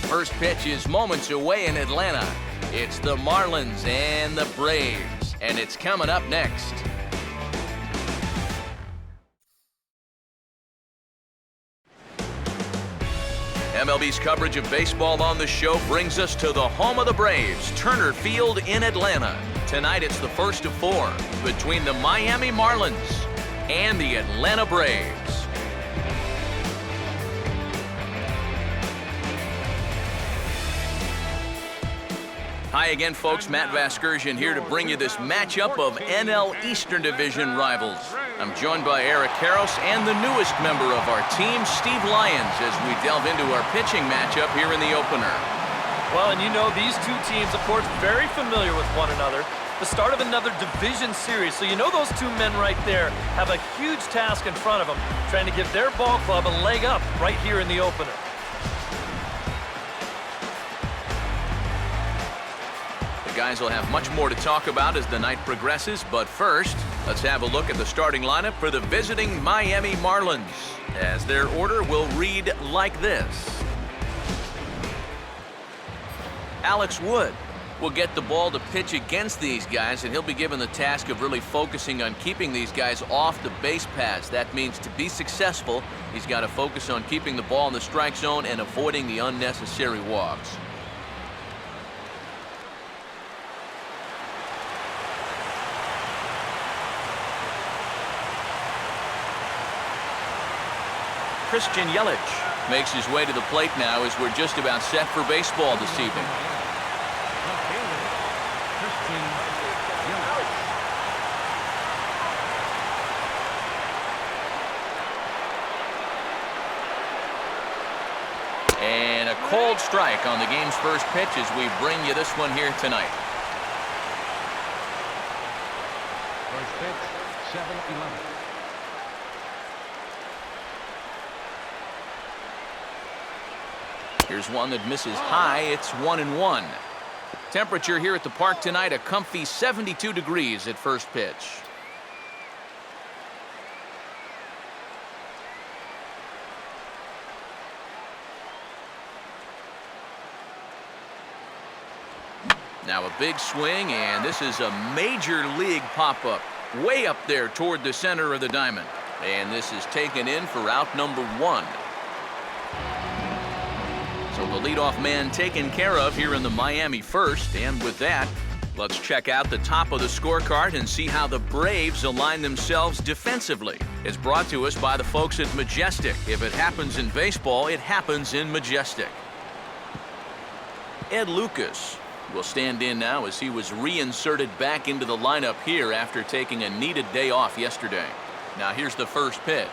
first pitch is moments away in Atlanta. It's the Marlins and the Braves, and it's coming up next. MLB's coverage of baseball on the show brings us to the home of the Braves, Turner Field in Atlanta. Tonight it's the first of four between the Miami Marlins and the Atlanta Braves. Hi again, folks. Matt Vasgersian here to bring you this matchup of NL Eastern Division rivals. I'm joined by Eric Karros and the newest member of our team, Steve Lyons, as we delve into our pitching matchup here in the opener. Well, and you know, these two teams, of course, very familiar with one another. The start of another division series, so you know those two men right there have a huge task in front of them, trying to give their ball club a leg up right here in the opener. Guys will have much more to talk about as the night progresses, but first, let's have a look at the starting lineup for the visiting Miami Marlins, as their order will read like this. Alex Wood will get the ball to pitch against these guys, and he'll be given the task of really focusing on keeping these guys off the base paths. That means to be successful, he's got to focus on keeping the ball in the strike zone and avoiding the unnecessary walks. Christian Yelich makes his way to the plate now as we're just about set for baseball this evening. And a cold strike on the game's first pitch as we bring you this one here tonight. First pitch, 7-11. Here's one that misses high. It's 1-1. Temperature here at the park tonight, a comfy 72 degrees at first pitch. Now a big swing, and this is a major league pop-up. Way up there toward the center of the diamond. And this is taken in for out number one. So the leadoff man taken care of here in the Miami first, and with that, let's check out the top of the scorecard and see how the Braves align themselves defensively. It's brought to us by the folks at Majestic. If it happens in baseball, it happens in Majestic. Ed Lucas will stand in now as he was reinserted back into the lineup here after taking a needed day off yesterday. Now here's the first pitch.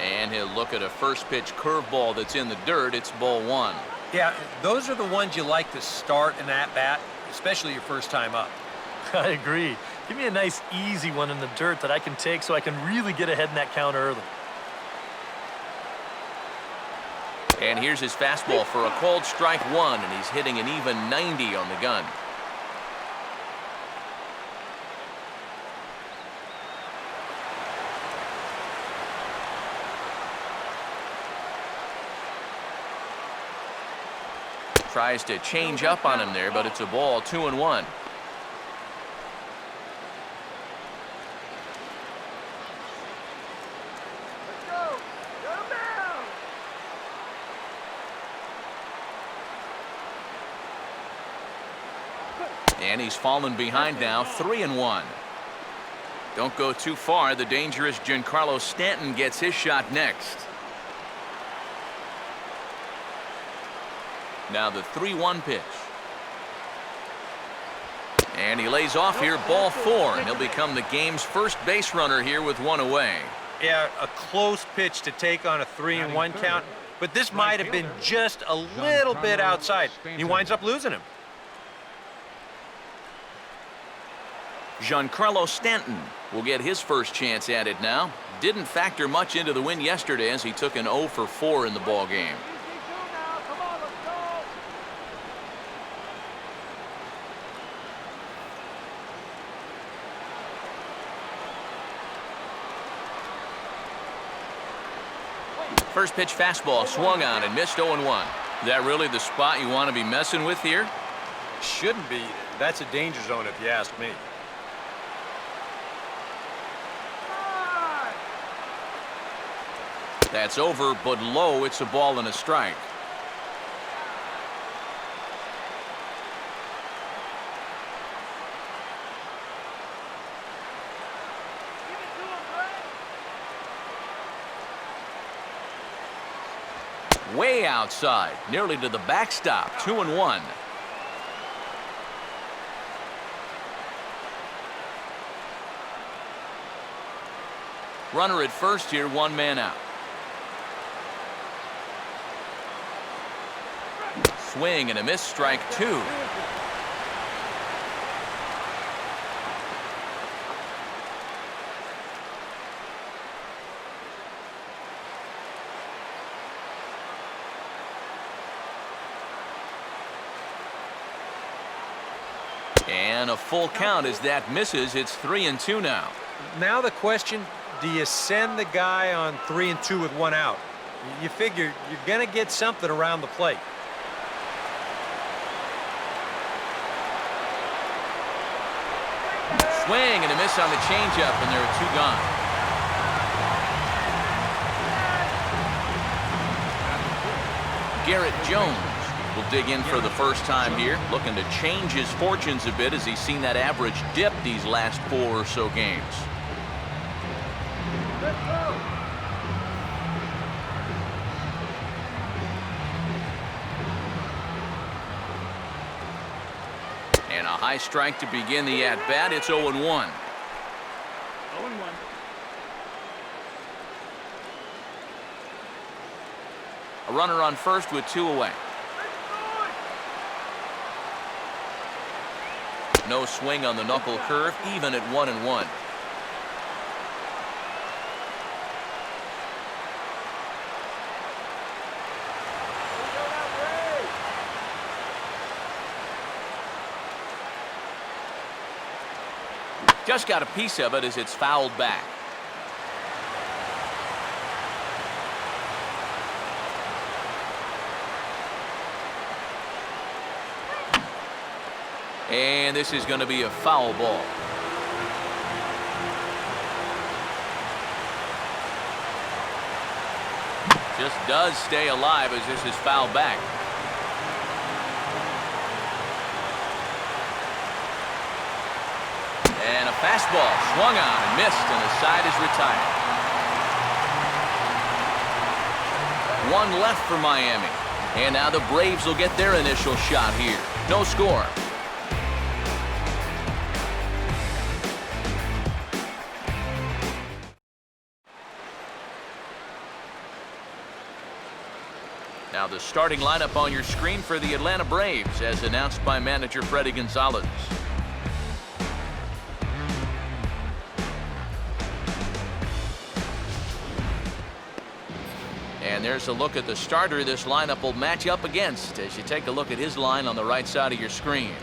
And he'll look at a first pitch curveball that's in the dirt. It's ball one. Yeah, those are the ones you like to start in at bat, especially your first time up. I agree. Give me a nice easy one in the dirt that I can take so I can really get ahead in that count early. And here's his fastball for a called strike one, and he's hitting an even 90 on the gun. Tries to change up on him there, but it's a ball, 2-1. And he's fallen behind now, 3-1. Don't go too far. The dangerous Giancarlo Stanton gets his shot next. Now the 3-1 pitch. And he lays off here, ball four, and he'll become the game's first base runner here with one away. Yeah, a close pitch to take on a 3-1 count, but this might have been just a little bit outside. He winds up losing him. Giancarlo Stanton will get his first chance at it now. Didn't factor much into the win yesterday as he took an 0 for 4 in the ball game. First pitch fastball swung on and missed 0-1. Is that really the spot you want to be messing with here? Shouldn't be. That's a danger zone if you ask me. That's over, but low. It's a ball and a strike. Way outside, nearly to the backstop. 2-1. Runner at first here, 1 man out. Swing and a miss, strike 2. And a full count as that misses. It's 3-2 now. Now the question, do you send the guy on 3-2 with 1 out? You figure you're going to get something around the plate. Swing and a miss on the changeup, and there are 2 gone. Garrett Jones will dig in for the first time here, looking to change his fortunes a bit as he's seen that average dip these last 4 or so games. And a high strike to begin the at-bat. It's 0-1. 0-1. A runner on first with 2 away. No swing on the knuckle curve, even at 1-1. Just got a piece of it as it's fouled back. And this is going to be a foul ball. Just does stay alive as this is fouled back. And a fastball swung on and missed, and the side is retired. 1 left for Miami. And now the Braves will get their initial shot here. No score. Now the starting lineup on your screen for the Atlanta Braves as announced by manager Freddie Gonzalez. And there's a look at the starter this lineup will match up against as you take a look at his line on the right side of your screen.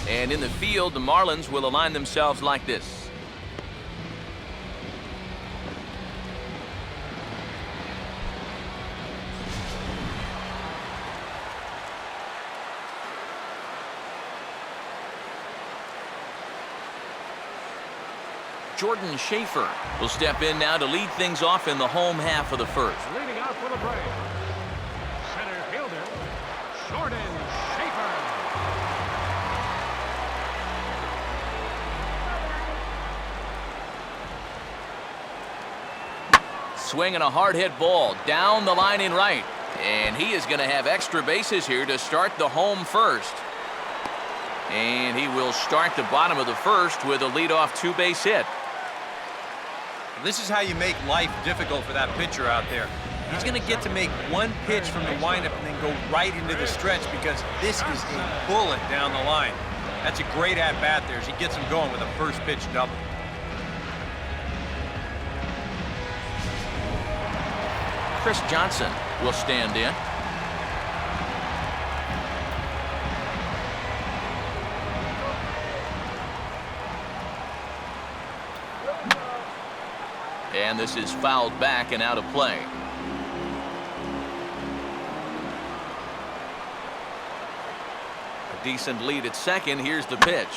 And in the field, the Marlins will align themselves like this. Jordan Schaefer will step in now to lead things off in the home half of the first. Leading out for the Braves, center fielder, Jordan Schaefer. Swinging a hard hit ball down the line in right. And he is going to have extra bases here to start the home first. And he will start the bottom of the first with a leadoff 2-base hit. This is how you make life difficult for that pitcher out there. He's going to get to make 1 pitch from the windup and then go right into the stretch because this is a bullet down the line. That's a great at-bat there as he gets him going with a first pitch double. Chris Johnson will stand in. this is fouled back and out of play. A decent lead at second. Here's the pitch.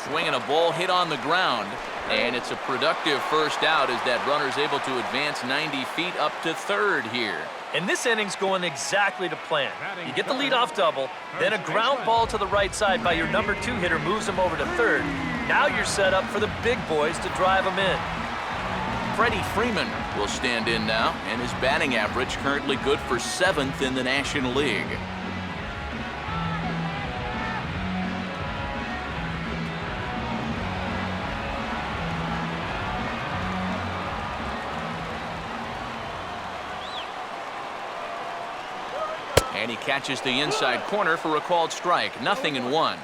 Swinging a ball hit on the ground. And it's a productive first out as that runner's able to advance 90 feet up to third here. And this inning's going exactly to plan. You get the leadoff double, then a ground ball to the right side by your number 2 hitter moves him over to third. Now you're set up for the big boys to drive him in. Freddie Freeman will stand in now, and his batting average currently good for 7th in the National League. And he catches the inside corner for a called strike. 0-1.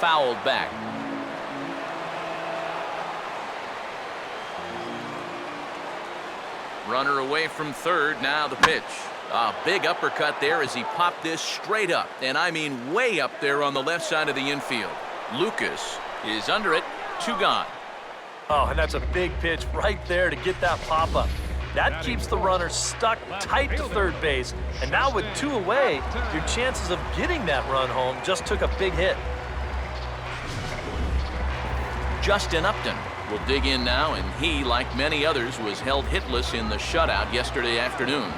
Fouled back. Runner away from third. Now the pitch. A big uppercut there as he popped this straight up, and I mean way up there on the left side of the infield. Lucas is under it. 2 gone. Oh, and that's a big pitch right there to get that pop-up. That keeps the runner stuck tight to third base, and now with 2 away, your chances of getting that run home just took a big hit. Justin Upton will dig in now, and he, like many others, was held hitless in the shutout yesterday afternoon.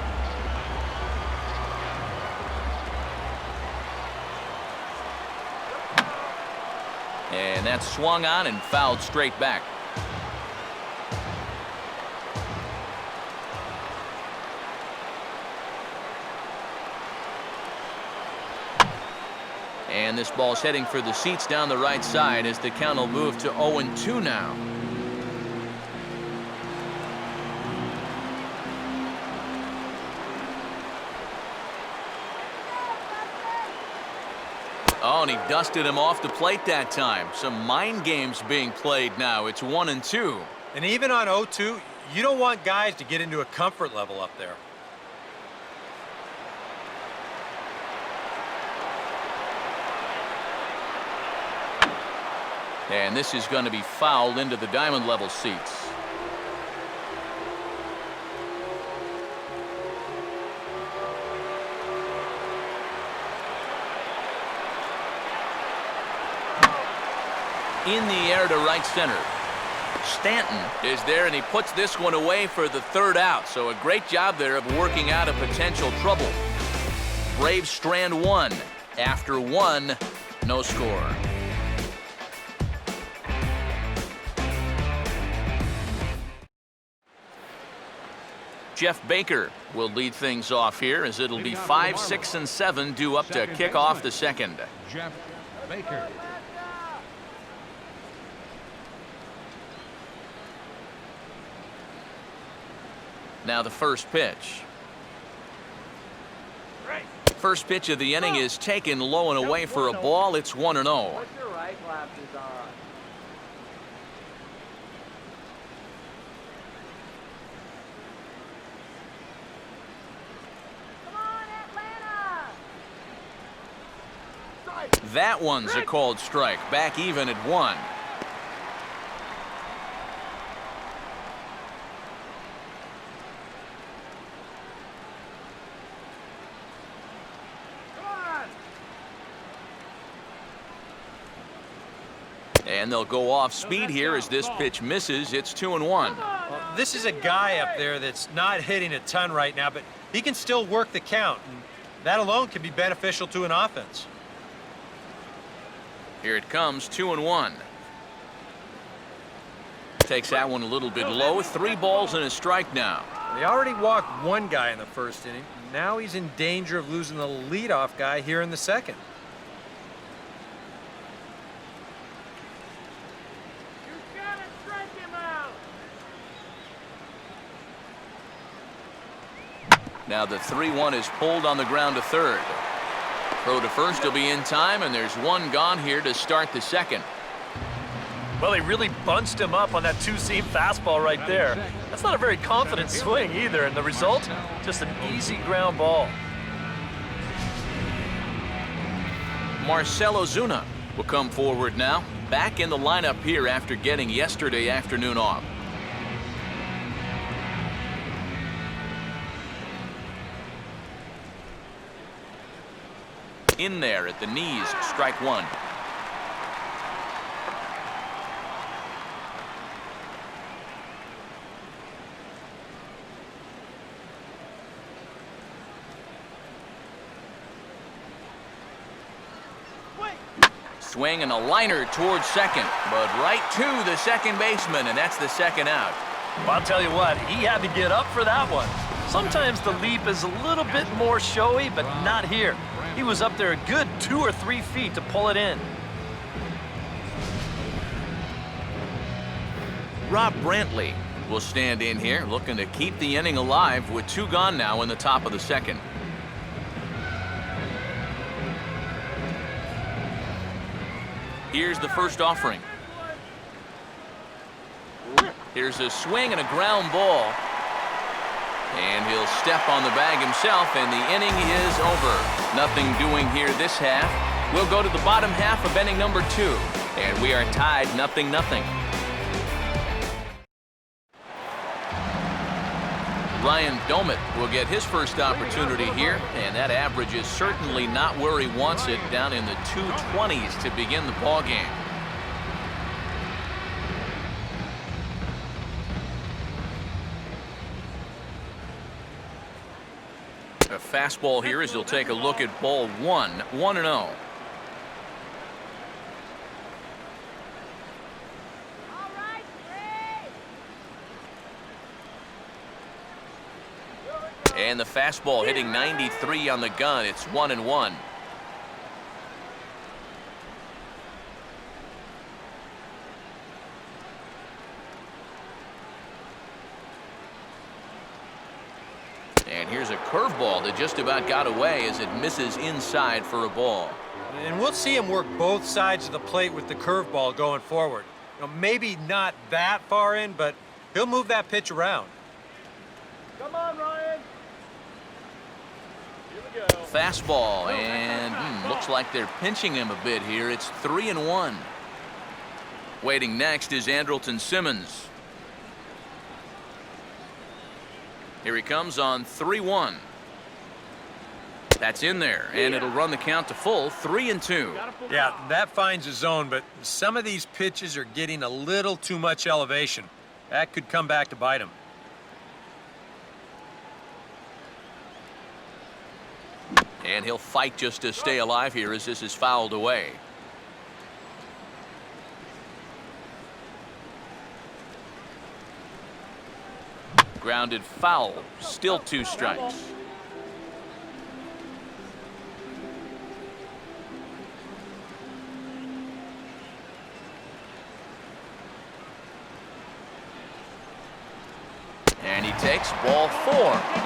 And that's swung on and fouled straight back. And this ball's heading for the seats down the right side as the count will move to 0-2 now. Oh, and he dusted him off the plate that time. Some mind games being played now. It's 1-2. And even on 0-2, you don't want guys to get into a comfort level up there. And this is going to be fouled into the diamond level seats. In the air to right center. Stanton is there, and he puts this one away for the 3rd out. So a great job there of working out a potential trouble. Braves strand 1. After 1, no score. Jeff Baker will lead things off here as it'll be 5, 6, and 7 due up to kick off the second. Jeff Baker. Now the first pitch. First pitch of the inning is taken low and away for a ball. It's 1-0. Your right glasses on. That one's a called strike. Back even at 1. And they'll go off speed here as this pitch misses. It's 2-1. Well, this is a guy up there that's not hitting a ton right now, but he can still work the count, and that alone can be beneficial to an offense. Here it comes, 2-1. Takes that one a little bit low. 3 balls and a strike now. They already walked 1 guy in the first inning. Now he's in danger of losing the leadoff guy here in the second. You gotta strike him out. Now the 3-1 is pulled on the ground to third. Throw to first will be in time, and there's one gone here to start the second. Well, they really bunched him up on that two-seam fastball right there. That's not a very confident swing either, and the result, just an easy ground ball. Marcell Ozuna will come forward now, back in the lineup here after getting yesterday afternoon off. In there at the knees, strike one. Swing and a liner towards second, but right to the second baseman, and that's the second out. Well, I'll tell you what, he had to get up for that one. Sometimes the leap is a little bit more showy, but not here. He was up there a good 2 or 3 feet to pull it in. Rob Brantley will stand in here, looking to keep the inning alive with 2 gone now in the top of the second. Here's the first offering. Here's a swing and a ground ball. And he'll step on the bag himself, and the inning is over. Nothing doing here this half. We'll go to the bottom half of inning number 2, and we are tied 0-0. Ryan Domit will get his first opportunity here, and that average is certainly not where he wants it, down in the 220s to begin the ball game. A fastball here as he'll take a look at ball 1, 1-0. And the fastball hitting 93 on the gun. It's 1-1. And here's a curveball that just about got away as it misses inside for a ball. And we'll see him work both sides of the plate with the curveball going forward. You know, maybe not that far in, but he'll move that pitch around. Come on, Ryan. Fastball, and looks like they're pinching him a bit here. It's 3-1. Waiting next is Andrelton Simmons. Here he comes on 3-1. That's in there, and it'll run the count to full, 3-2. Yeah, that finds a zone, but some of these pitches are getting a little too much elevation. That could come back to bite him. And he'll fight just to stay alive here as this is fouled away. Grounded foul, still 2 strikes. And he takes ball 4.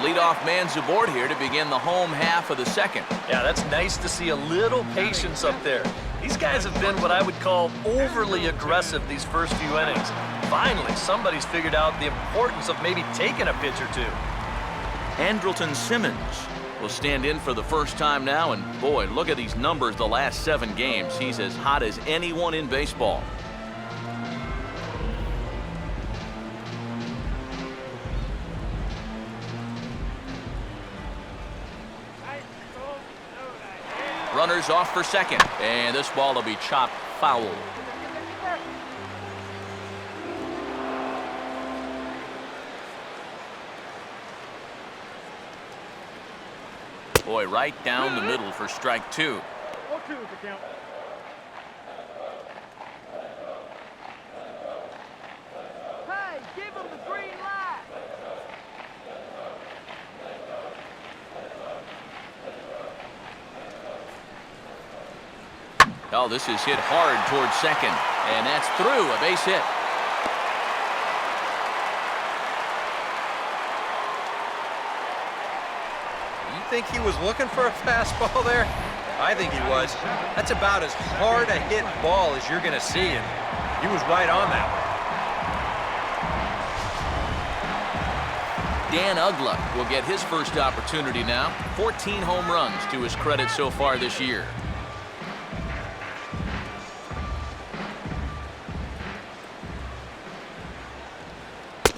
Leadoff man's aboard here to begin the home half of the second. Yeah, that's nice to see a little patience up there. These guys have been what I would call overly aggressive these first few innings. Finally, somebody's figured out the importance of maybe taking a pitch or 2. Andrelton Simmons will stand in for the first time now, and boy, look at these numbers the last 7 games. He's as hot as anyone in baseball. Runners off for second, and this ball will be chopped foul. Boy, right down the middle for strike 2. 0-2 is the count. Hey, give him the green light. Oh, this is hit hard towards second, and that's through, a base hit. think he was looking for a fastball there? I think he was. That's about as hard a hit ball as you're going to see, and he was right on that one. Dan Uggla will get his first opportunity now. 14 home runs to his credit so far this year.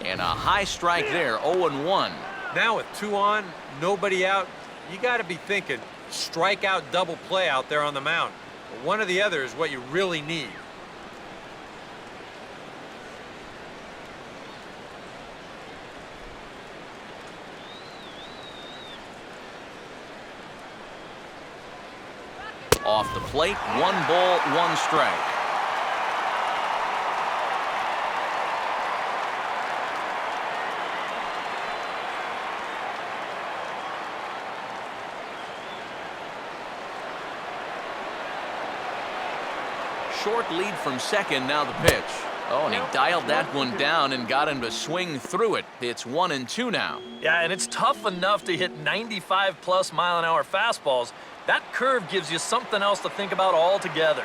And a high strike there, 0-1. Now with 2 on, nobody out, you got to be thinking strikeout double play out there on the mound. One or the other is what you really need. Off the plate, 1 ball, 1 strike. Short lead from second, now the pitch. Oh, and he dialed that one down and got him to swing through it. It's 1-2 now. Yeah, and it's tough enough to hit 95+ mile-an-hour fastballs. That curve gives you something else to think about altogether.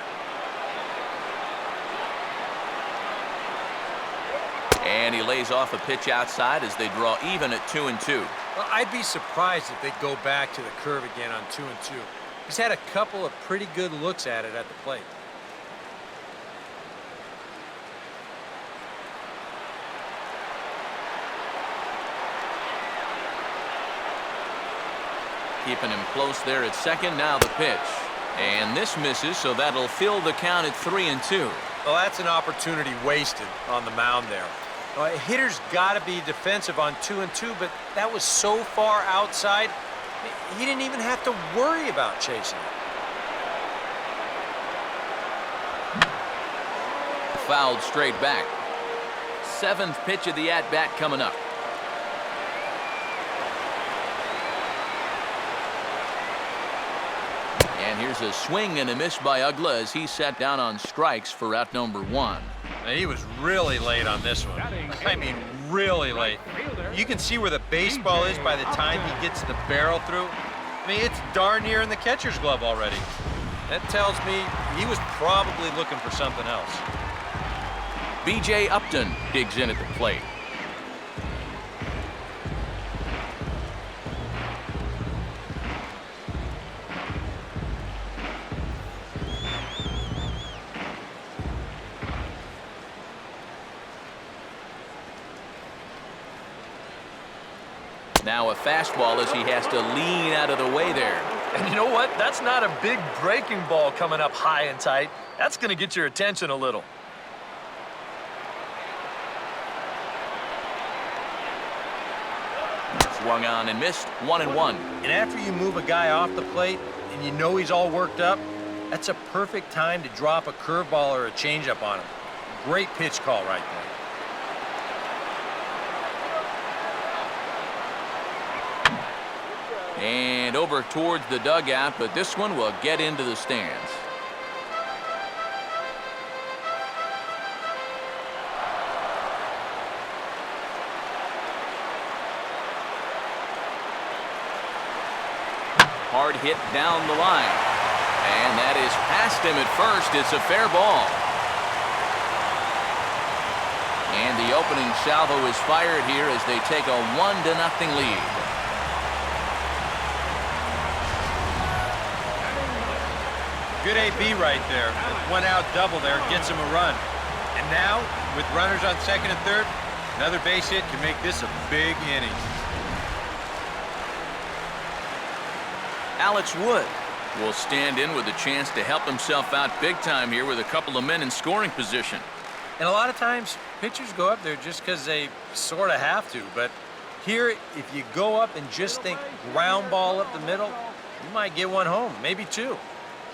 And he lays off a pitch outside as they draw even at 2-2. Well, I'd be surprised if they go back to the curve again on 2-2. He's had a couple of pretty good looks at it at the plate. Keeping him close there at second. Now the pitch. And this misses, so that'll fill the count at 3-2. Well, that's an opportunity wasted on the mound there. A hitter's got to be defensive on 2-2, but that was so far outside, he didn't even have to worry about chasing it. Fouled straight back. 7th pitch of the at-bat coming up. And here's a swing and a miss by Uggla as he sat down on strikes for out number 1. Now, he was really late on this one. I mean, really late. You can see where the baseball is by the time he gets the barrel through. I mean, it's darn near in the catcher's glove already. That tells me he was probably looking for something else. B.J. Upton digs in at the plate. Now a fastball as he has to lean out of the way there. And you know what? That's not a big breaking ball coming up high and tight. That's going to get your attention a little. Swung on and missed, 1-1. And after you move a guy off the plate and you know he's all worked up, that's a perfect time to drop a curveball or a changeup on him. Great pitch call right there. And over towards the dugout, but this one will get into the stands. Hard hit down the line. And that is past him at first. It's a fair ball. And the opening salvo is fired here as they take a 1-0 lead. Good AB right there. 1-out double there gets him a run. And now, with runners on second and third, another base hit can make this a big inning. Alex Wood will stand in with a chance to help himself out big time here with a couple of men in scoring position. And a lot of times, pitchers go up there just because they sort of have to. But here, if you go up and just think ground ball up the middle, you might get one home, maybe 2.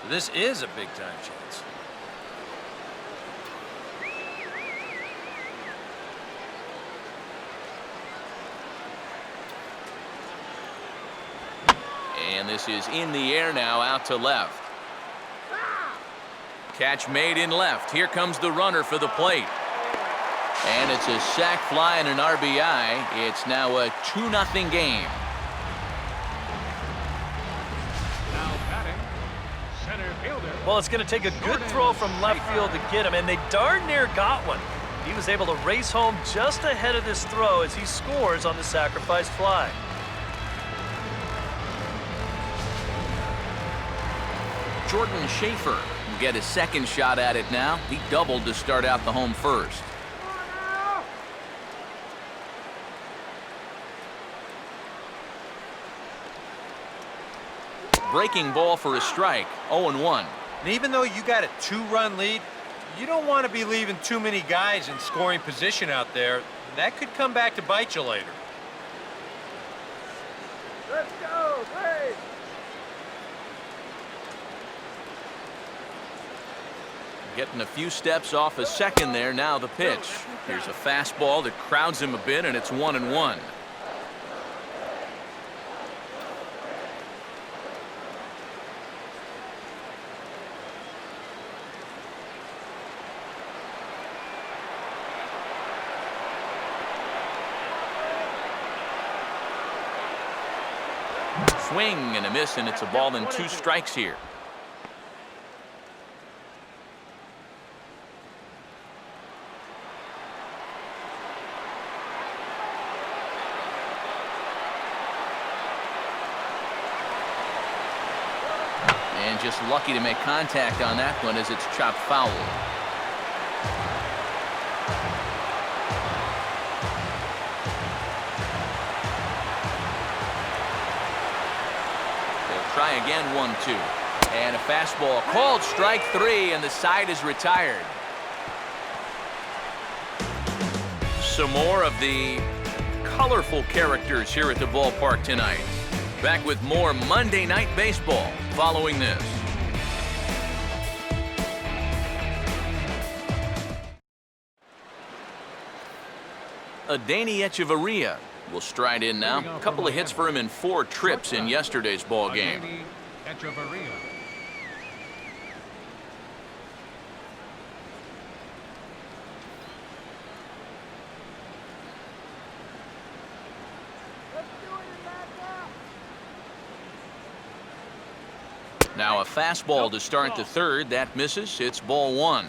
So this is a big-time chance. And this is in the air now, out to left. Catch made in left. Here comes the runner for the plate. And it's a sac fly and an RBI. It's now a 2-0 game. fielder. Well, it's going to take a good throw from left field to get him, and they darn near got one. He was able to race home just ahead of this throw as he scores on the sacrifice fly. Jordan Schaefer will get his second shot at it now. He doubled to start out the home first. Breaking ball for a strike, 0-1. And even though you got a 2-run lead, you don't want to be leaving too many guys in scoring position out there. That could come back to bite you later. Let's go, Braves! Getting a few steps off a second there. Now the pitch. Here's a fastball that crowds him a bit, and it's 1-1. Swing and a miss, and it's a ball and 2 strikes here. And just lucky to make contact on that one as it's chopped foul. Try again, 1-2. And a fastball called strike 3, and the side is retired. Some more of the colorful characters here at the ballpark tonight. Back with more Monday Night Baseball following this. Adeiny Echeverria will stride in now. A couple of hits for him in 4 trips in yesterday's ball game. Echeverria. Let's do it, Atlanta! Now a fastball to start the third. That misses. It's ball 1.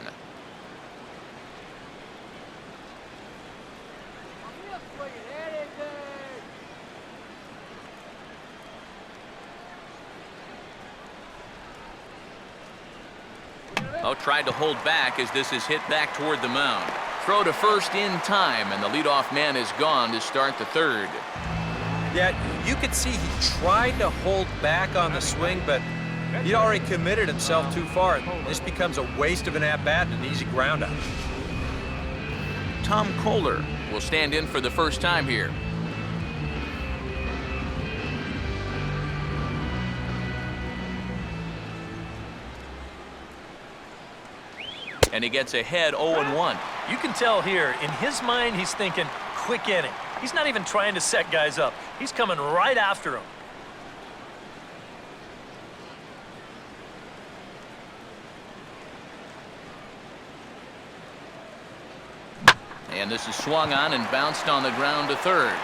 Oh, tried to hold back as this is hit back toward the mound. Throw to first in time, and the leadoff man is gone to start the third. Yeah, you could see he tried to hold back on the swing, but he'd already committed himself too far. This becomes a waste of an at-bat and an easy ground out. Tom Kohler will stand in for the first time here. And he gets ahead 0-1. You can tell here, in his mind, he's thinking, quick inning. He's not even trying to set guys up. He's coming right after them. And this is swung on and bounced on the ground to third.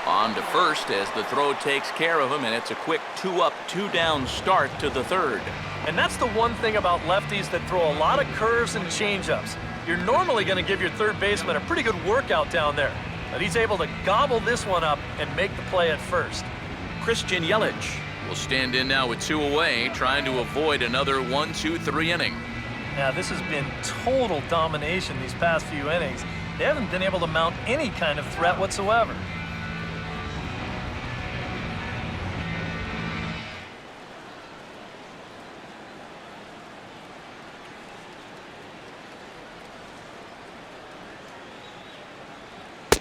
On to first as the throw takes care of him, and it's a quick 2-up, 2-down start to the third. And that's the one thing about lefties that throw a lot of curves and changeups. You're normally going to give your third baseman a pretty good workout down there, but he's able to gobble this one up and make the play at first. Christian Yelich will stand in now with 2 away, trying to avoid another 1-2-3 inning. Now, this has been total domination these past few innings. They haven't been able to mount any kind of threat whatsoever.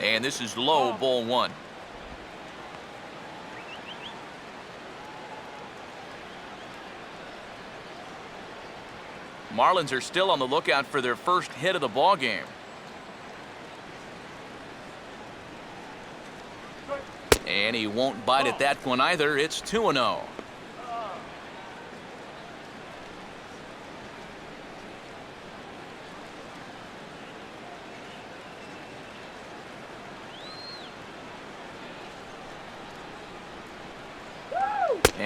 And this is low, ball 1. Marlins are still on the lookout for their first hit of the ball game. And he won't bite at that one either. It's 2-0.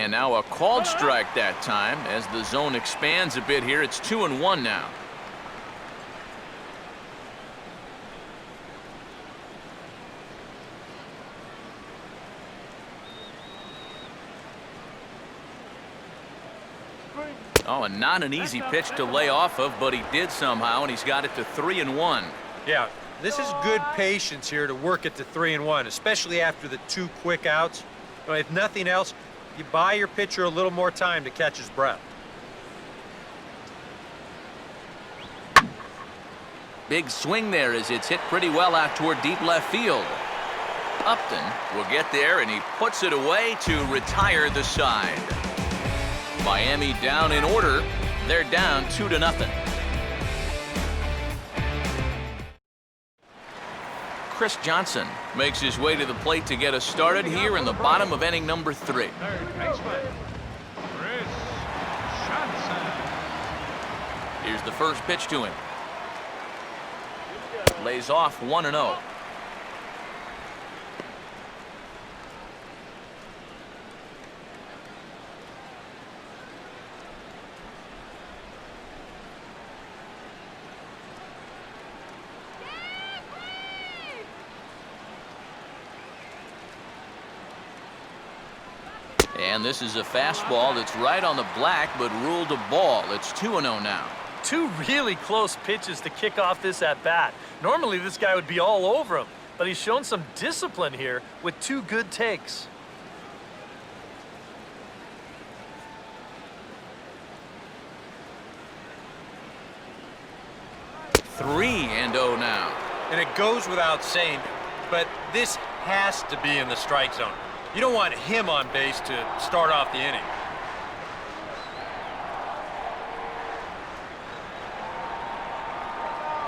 And now a called strike that time as the zone expands a bit here. It's 2-1 now. Oh, and not an easy pitch to lay off of, but he did somehow, and he's got it to 3-1. Yeah, this is good patience here to work it to 3-1, especially after the 2 quick outs. If nothing else, you buy your pitcher a little more time to catch his breath. Big swing there as it's hit pretty well out toward deep left field. Upton will get there, and he puts it away to retire the side. Miami down in order. They're down 2-0. Chris Johnson makes his way to the plate to get us started here in the bottom of inning number 3. Third baseman, Chris Johnson. Here's the first pitch to him. Lays off 1-0. And this is a fastball that's right on the black, but ruled a ball. It's 2-0 now. 2 really close pitches to kick off this at-bat. Normally, this guy would be all over him, but he's shown some discipline here with 2 good takes. 3-0 now. And it goes without saying, but this has to be in the strike zone. You don't want him on base to start off the inning.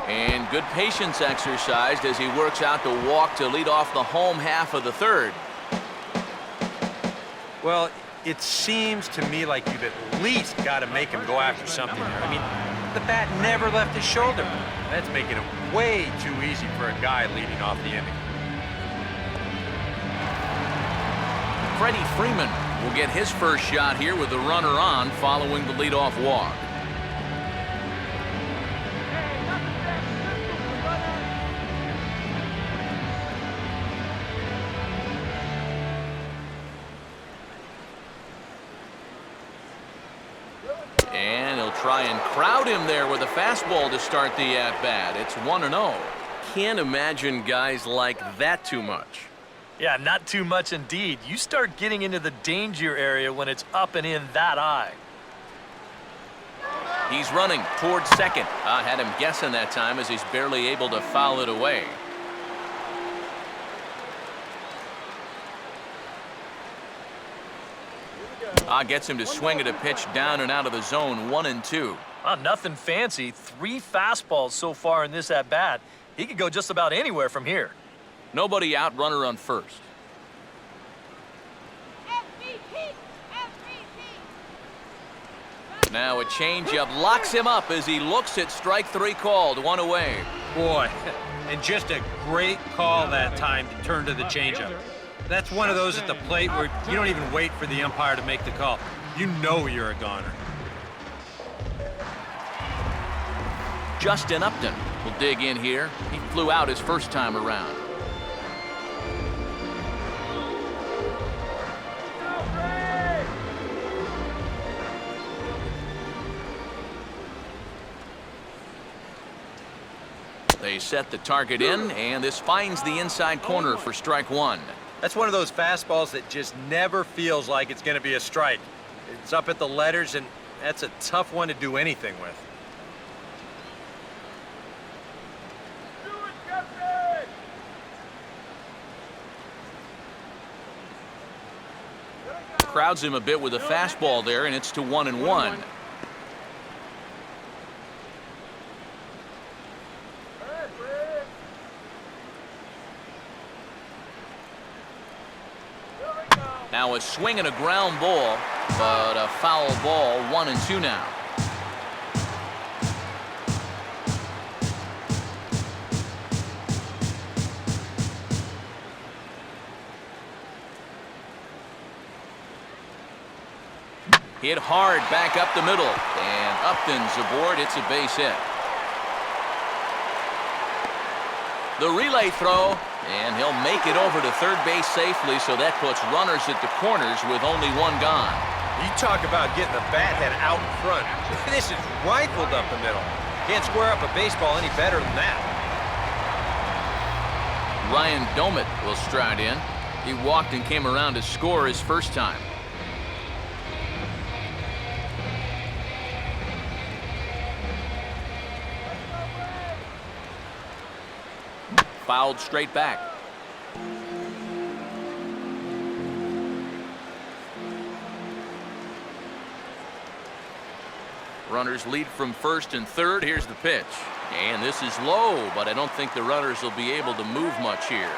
And good patience exercised as he works out the walk to lead off the home half of the 3rd. Well, it seems to me like you've at least got to make him go after something there. I mean, the bat never left his shoulder. That's making it way too easy for a guy leading off the inning. Freddie Freeman will get his first shot here with the runner on following the leadoff walk. And he'll try and crowd him there with a fastball to start the at-bat. It's 1-0. Can't imagine guys like that too much. Yeah, not too much indeed. You start getting into the danger area when it's up and in that high. He's running towards second. I had him guessing that time as he's barely able to foul it away. Gets him to swing at a pitch down and out of the zone, 1-2. Nothing fancy. 3 fastballs so far in this at-bat. He could go just about anywhere from here. Nobody out, runner on first. Now a changeup locks him up as he looks at strike 3 called, 1 away. Boy, and just a great call that time to turn to the changeup. That's one of those at the plate where you don't even wait for the umpire to make the call. You know you're a goner. Justin Upton will dig in here. He flew out his first time around. They set the target in, and this finds the inside corner for strike 1. That's one of those fastballs that just never feels like it's going to be a strike. It's up at the letters, and that's a tough one to do anything with. Crowds him a bit with a fastball there, and it's to 1-1. Now a swing and a ground ball, but a foul ball, 1-2 now. Hit hard back up the middle. And Upton's aboard. It's a base hit. The relay throw. And he'll make it over to third base safely, so that puts runners at the corners with only one gone. You talk about getting the bat head out in front. This is rifled up the middle. Can't square up a baseball any better than that. Ryan Domit will stride in. He walked and came around to score his first time. Fouled straight back. Runners lead from first and third. Here's the pitch. And this is low, but I don't think the runners will be able to move much here.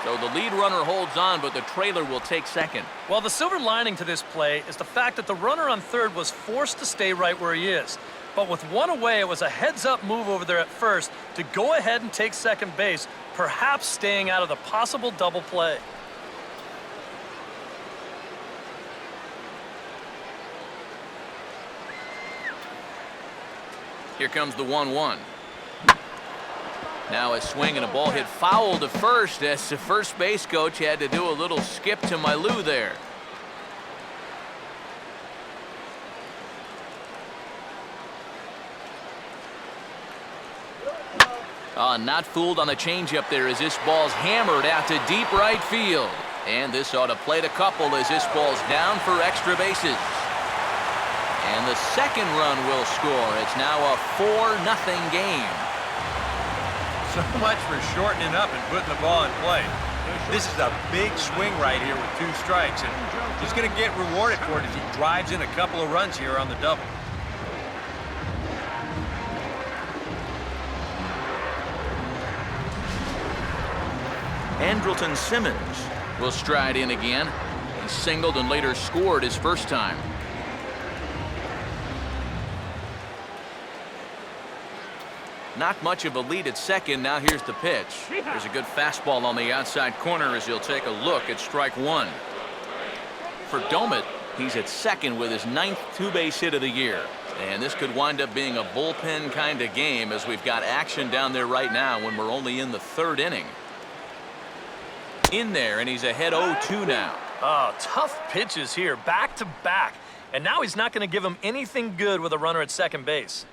So the lead runner holds on, but the trailer will take second. Well, the silver lining to this play is the fact that the runner on third was forced to stay right where he is. But with one away, it was a heads-up move over there at first to go ahead and take second base, perhaps staying out of the possible double play. Here comes the 1-1. Now a swing and a ball hit foul to first as the first base coach had to do a little skip to my Lou there. Not fooled on the changeup there as this ball's hammered out to deep right field. And this ought to plate a couple as this ball's down for extra bases. And the second run will score. It's now a 4-0 game. So much for shortening up and putting the ball in play. This is a big swing right here with 2 strikes, and he's going to get rewarded for it if he drives in a couple of runs here on the double. Andrelton Simmons will stride in again. He singled and later scored his first time. Not much of a lead at second. Now here's the pitch. There's a good fastball on the outside corner as he'll take a look at strike one. For Domit, he's at second with his 9th two-base hit of the year. And this could wind up being a bullpen kind of game as we've got action down there right now when we're only in the 3rd inning. In there, and he's ahead 0-2 now. Oh, tough pitches here, back to back. And now he's not going to give him anything good with a runner at second base.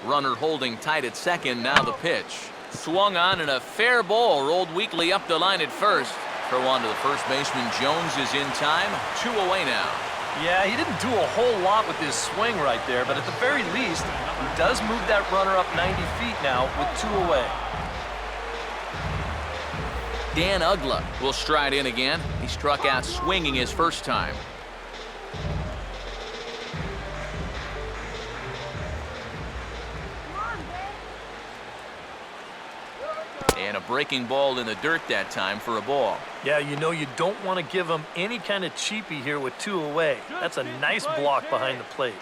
Runner holding tight at second. Now the pitch. Swung on and a fair ball rolled weakly up the line at first. Throw on to the first baseman. Jones is in time. 2 away now. Yeah, he didn't do a whole lot with his swing right there, but at the very least, he does move that runner up 90 feet now with 2 away. Dan Uggla will stride in again. He struck out swinging his first time. And a breaking ball in the dirt that time for a ball. Yeah, you know you don't want to give him any kind of cheapie here with 2 away. That's a nice block behind the plate.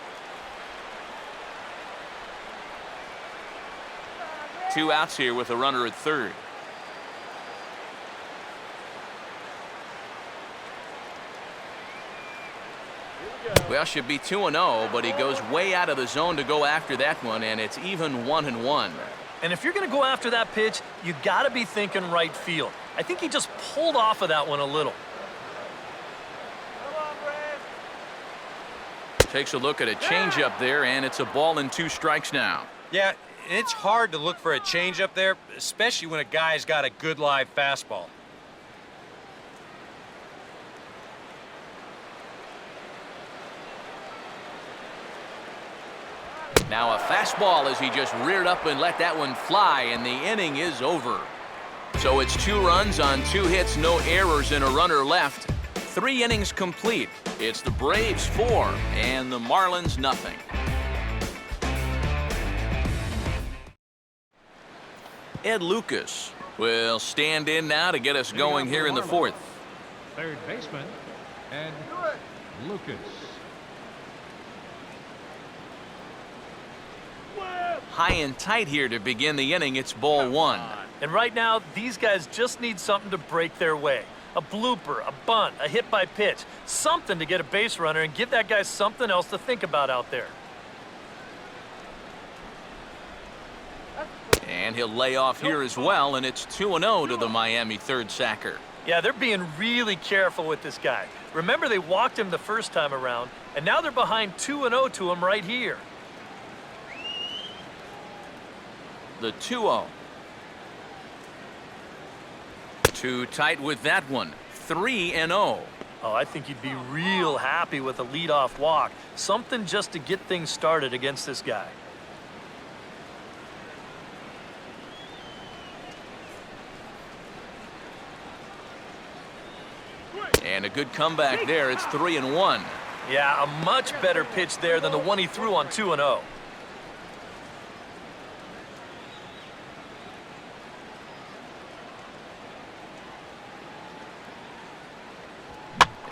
2 outs here with a runner at third. Well, should be 2-0, but he goes way out of the zone to go after that one, and it's even 1-1. And if you're going to go after that pitch, you got to be thinking right field. I think he just pulled off of that one a little. Takes a look at a changeup there, and it's a ball and 2 strikes now. Yeah, it's hard to look for a changeup there, especially when a guy's got a good live fastball. Now a fastball as he just reared up and let that one fly, and the inning is over. So it's 2 runs on 2 hits, no errors, and a runner left. 3 innings complete. It's the Braves 4 and the Marlins nothing. Ed Lucas will stand in now to get us going here in the 4th. Third baseman, Ed Lucas. high and tight here to begin the inning. It's ball one. And right now, these guys just need something to break their way. A blooper, a bunt, a hit by pitch, something to get a base runner and give that guy something else to think about out there. And he'll lay off here as well, and it's 2-0 to the Miami third sacker. Yeah, they're being really careful with this guy. Remember, they walked him the first time around, and now they're behind 2-0 to him right here. The 2-0. Too tight with that one. 3-0. Oh, I think you'd be real happy with a leadoff walk. Something just to get things started against this guy. And a good comeback there. It's 3-1. Yeah, a much better pitch there than the one he threw on 2-0.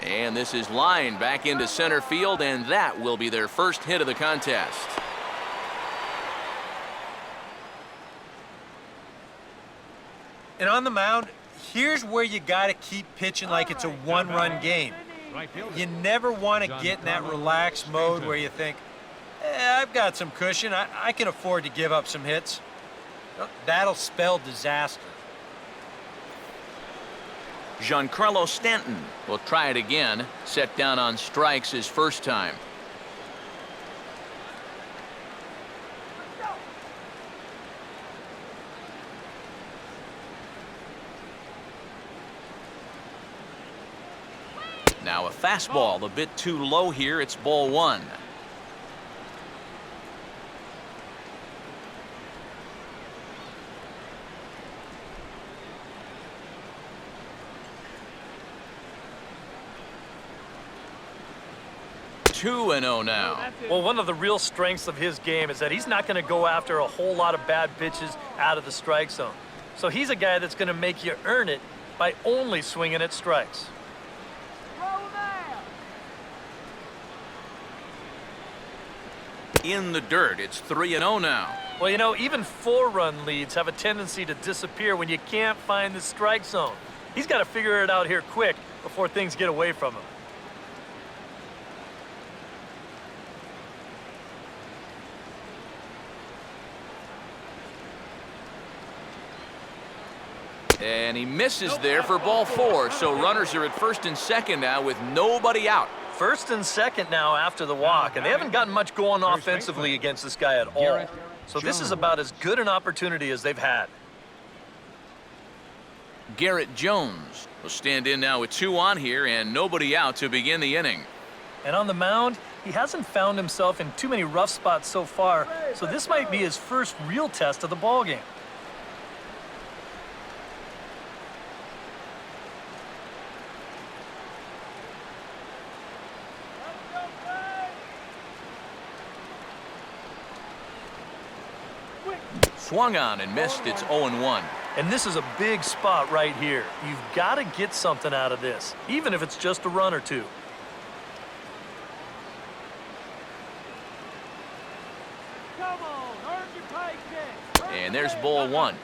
And this is lined back into center field, and that will be their first hit of the contest. And on the mound, here's where you got to keep pitching like it's a one-run game. You never want to get in that relaxed mode where you think, I've got some cushion. I can afford to give up some hits. That'll spell disaster. Giancarlo Stanton will try it again. Set down on strikes his first time. Now a fastball a bit too low here. It's ball one. Two and 0 now. Well, one of the real strengths of his game is that he's not going to go after a whole lot of bad pitches out of the strike zone. So he's a guy that's going to make you earn it by only swinging at strikes. In the dirt, it's 3-0 now. Well, you know, even 4-run leads have a tendency to disappear when you can't find the strike zone. He's got to figure it out here quick before things get away from him. And he misses there for ball four. So runners are at first and second now with nobody out. First and second now after the walk, and they haven't gotten much going offensively against this guy at all. So this is about as good an opportunity as they've had. Garrett Jones will stand in now with 2 on here and nobody out to begin the inning. And on the mound, he hasn't found himself in too many rough spots so far, so this might be his first real test of the ballgame. Swung on and missed. It's 0-1. And this is a big spot right here. You've got to get something out of this, even if it's just a run or two. Come on, earn your paycheck. And there's ball one.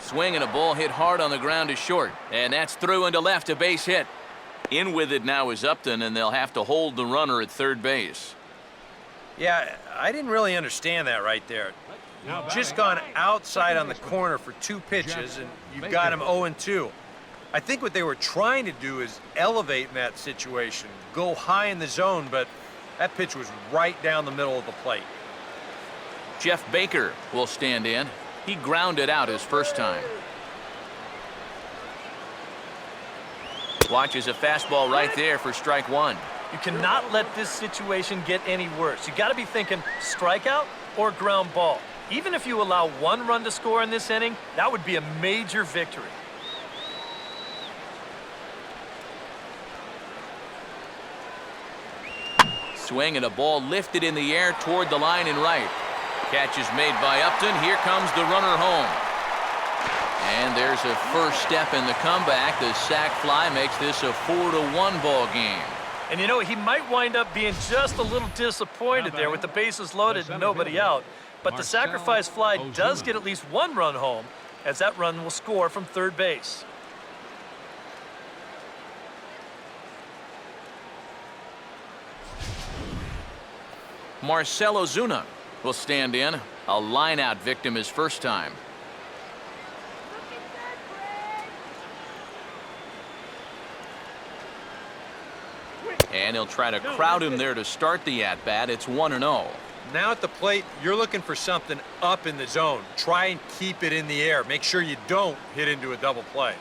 Swing and a ball hit hard on the ground is short. And that's through into left, a base hit. In with it now is Upton, and they'll have to hold the runner at third base. Yeah, I didn't really understand that right there. You've just gone outside on the corner for 2 pitches, and you've got him 0-2. I think what they were trying to do is elevate in that situation, go high in the zone, but that pitch was right down the middle of the plate. Jeff Baker will stand in. He grounded out his first time. Watches a fastball right there for strike one. You cannot let this situation get any worse. You got to be thinking strikeout or ground ball. Even if you allow 1 run to score in this inning, that would be a major victory. Swing and a ball lifted in the air toward the line and right. Catch is made by Upton. Here comes the runner home. And there's a first step in the comeback. The sac fly makes this a 4-1 ball game. And you know, he might wind up being just a little disappointed there with the bases loaded and nobody out. But the sacrifice fly does get at least one run home, as that run will score from third base. Marcell Ozuna will stand in. A line-out victim his first time. And he'll try to crowd him there to start the at-bat. It's 1-0. Now at the plate, you're looking for something up in the zone. Try and keep it in the air. Make sure you don't hit into a double play.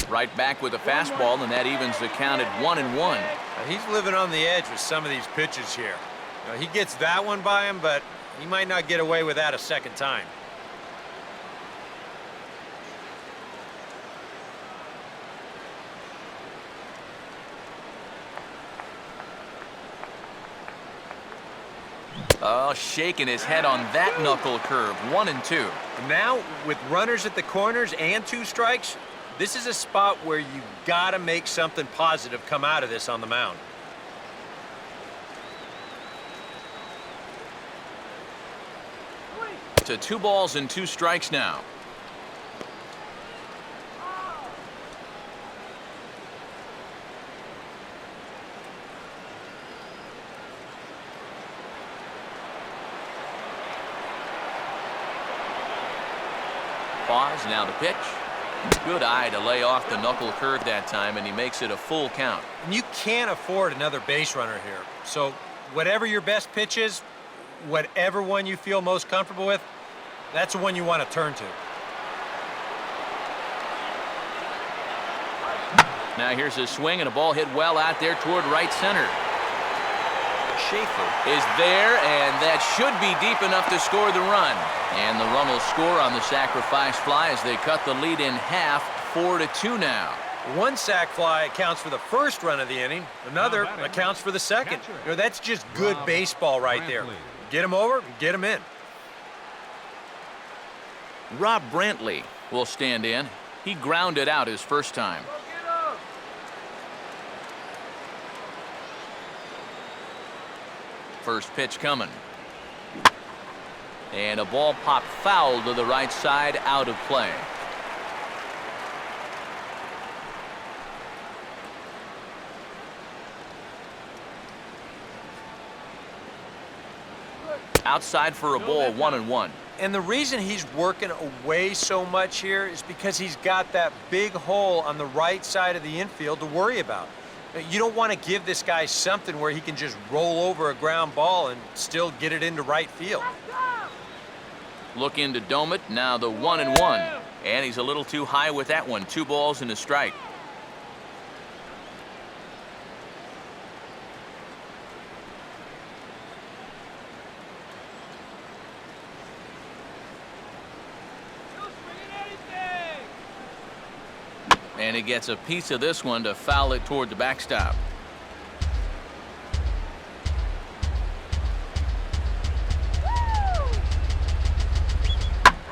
Right back with a fastball, and that evens the count at 1-1. Now, he's living on the edge with some of these pitches here. Now, he gets that one by him, but he might not get away with that a second time. Oh, shaking his head on that knuckle curve. 1-2. Now, with runners at the corners and 2 strikes, this is a spot where you got to make something positive come out of this on the mound. To 2 balls and 2 strikes now. Pause, now to pitch. Good eye to lay off the knuckle curve that time, and he makes it a full count. And you can't afford another base runner here. So whatever your best pitch is, whatever one you feel most comfortable with, that's the one you want to turn to. Now here's a swing and a ball hit well out there toward right center. Schaefer is there, and that should be deep enough to score the run. And the run will score on the sacrifice fly as they cut the lead in half, 4-2 now. One sac fly accounts for the first run of the inning. Another accounts for the second. You know, that's just good baseball right there. Get him over, get him in. Rob Brantley will stand in. He grounded out his first time. First pitch coming. And a ball popped foul to the right side, out of play. Outside for a ball, 1-1. And the reason he's working away so much here is because he's got that big hole on the right side of the infield to worry about. You don't want to give this guy something where he can just roll over a ground ball and still get it into right field. Looking to dome it, now the 1-1. And he's a little too high with that one. 2 balls and a strike. And he gets a piece of this one to foul it toward the backstop.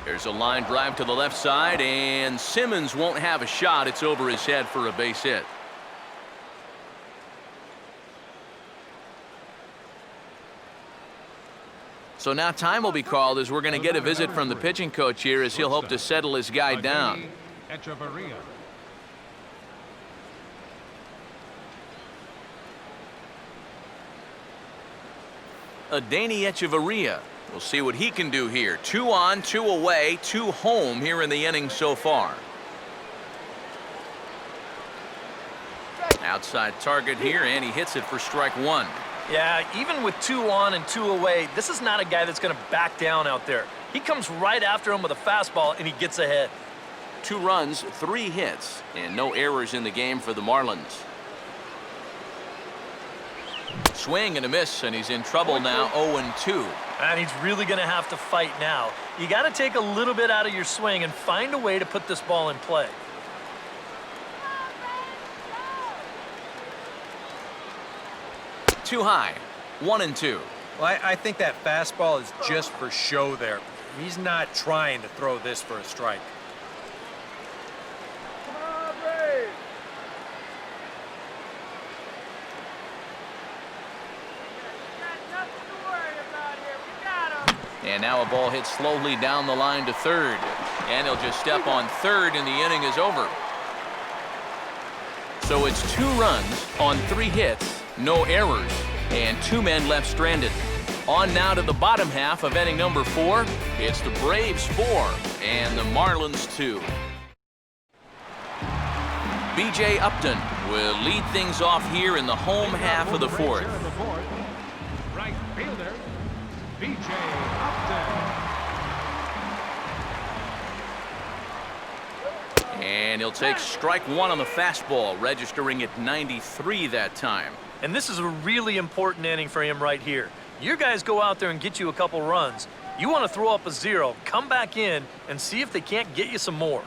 There's a line drive to the left side, and Simmons won't have a shot. It's over his head for a base hit. So now time will be called as we're going to get a visit from the pitching coach here as he'll hope to settle his guy down. Adeiny Echeverria. We'll see what he can do here. 2 on, 2 away, 2 home here in the inning so far. Outside target here, and he hits it for strike 1. Yeah, even with 2 on and 2 away, this is not a guy that's going to back down out there. He comes right after him with a fastball, and he gets ahead. 2 runs, 3 hits, and no errors in the game for the Marlins. Swing and a miss, and he's in trouble now, 0-2. And he's really going to have to fight now. You got to take a little bit out of your swing and find a way to put this ball in play. Too high. 1-2. Well, I think that fastball is just for show there. He's not trying to throw this for a strike. Come on, Braves. Got nothing to worry about here. We got him. And now a ball hits slowly down the line to third. And he'll just step on third and the inning is over. So it's 2 runs on 3 hits, no errors, and 2 men left stranded. On now to the bottom half of inning number 4. It's the Braves 4 and the Marlins 2. B.J. Upton will lead things off here in the home half of the 4th. Right fielder, B.J. Upton. And he'll take strike 1 on the fastball, registering at 93 that time. And this is a really important inning for him right here. Your guys go out there and get you a couple runs. You want to throw up a 0, come back in, and see if they can't get you some more.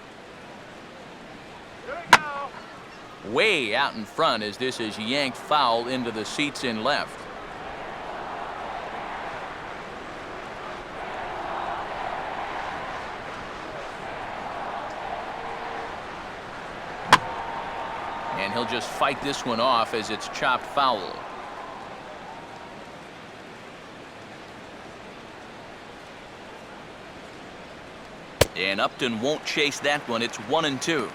Here we go. Way out in front as this is yanked foul into the seats in left. And he'll just fight this one off as it's chopped foul. And Upton won't chase that one. It's 1-2.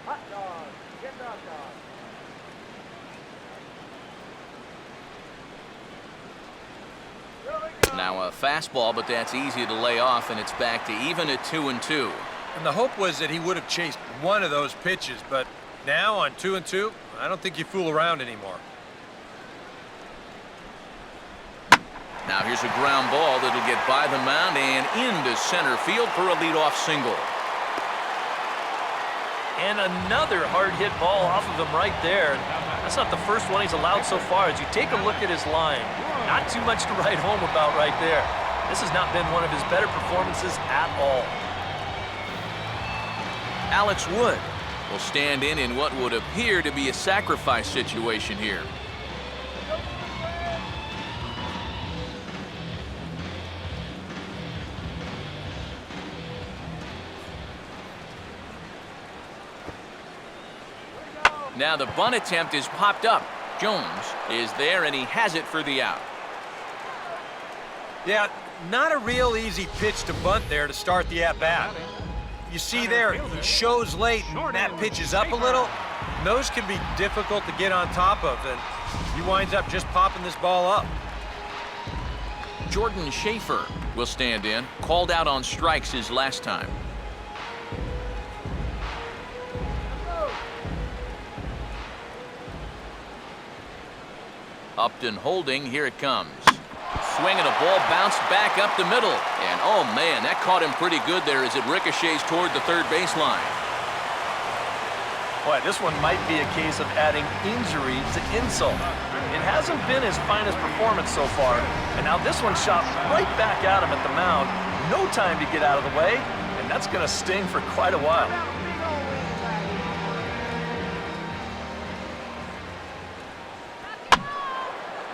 Hot dog. Get the hot dog. Here we go. Now a fastball, but that's easy to lay off, and it's back to even at 2-2. And the hope was that he would have chased one of those pitches, but now on 2-2, I don't think you fool around anymore. Now here's a ground ball that'll get by the mound and into center field for a leadoff single. And another hard hit ball off of him right there. That's not the first one he's allowed so far. As you take a look at his line, not too much to write home about right there. This has not been one of his better performances at all. Alex Wood will stand in what would appear to be a sacrifice situation here. Now the bunt attempt is popped up. Jones is there and he has it for the out. Yeah, not a real easy pitch to bunt there to start the at-bat. You see there, he shows late and that pitch is up a little. And those can be difficult to get on top of, and he winds up just popping this ball up. Jordan Schaefer will stand in, called out on strikes his last time. Upton holding, here it comes. Swinging a ball, bounced back up the middle. And oh man, that caught him pretty good there as it ricochets toward the third baseline. Boy, this one might be a case of adding injury to insult. It hasn't been his finest performance so far, and now this one shot right back at him at the mound. No time to get out of the way, and that's going to sting for quite a while.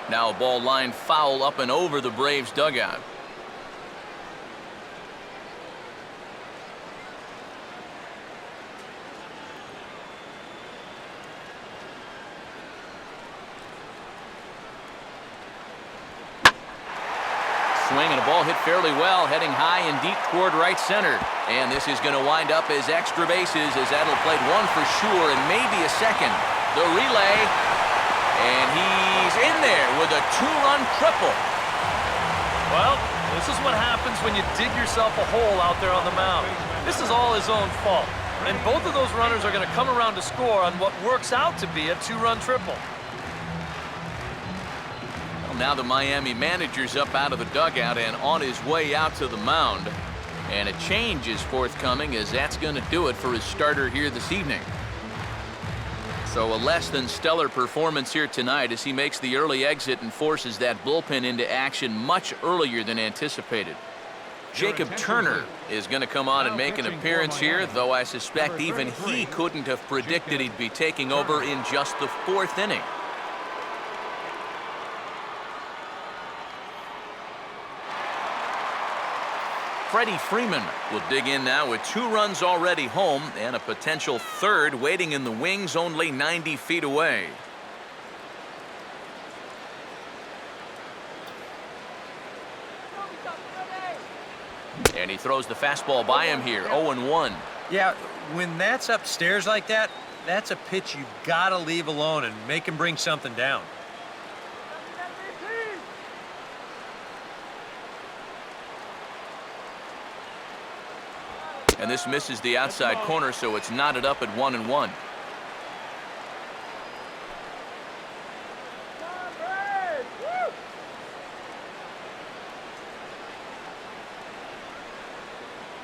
Now a ball line foul up and over the Braves dugout. Swing and a ball hit fairly well, heading high and deep toward right center. And this is going to wind up as extra bases as that'll play one for sure and maybe a second. The relay. And he's in there with a 2-run triple. Well, this is what happens when you dig yourself a hole out there on the mound. This is all his own fault. And both of those runners are going to come around to score on what works out to be a 2-run triple. Well, now the Miami manager's up out of the dugout and on his way out to the mound. And a change is forthcoming as that's going to do it for his starter here this evening. So a less than stellar performance here tonight as he makes the early exit and forces that bullpen into action much earlier than anticipated. Jacob Turner is going to come on and make an appearance here, though I suspect even he couldn't have predicted he'd be taking over in just the 4th inning. Freddie Freeman will dig in now with 2 runs already home and a potential 3rd waiting in the wings only 90 feet away. And he throws the fastball by him here, 0-1. Yeah, when that's upstairs like that, that's a pitch you gotta leave alone and make him bring something down. And this misses the outside corner, so it's knotted up at 1-1.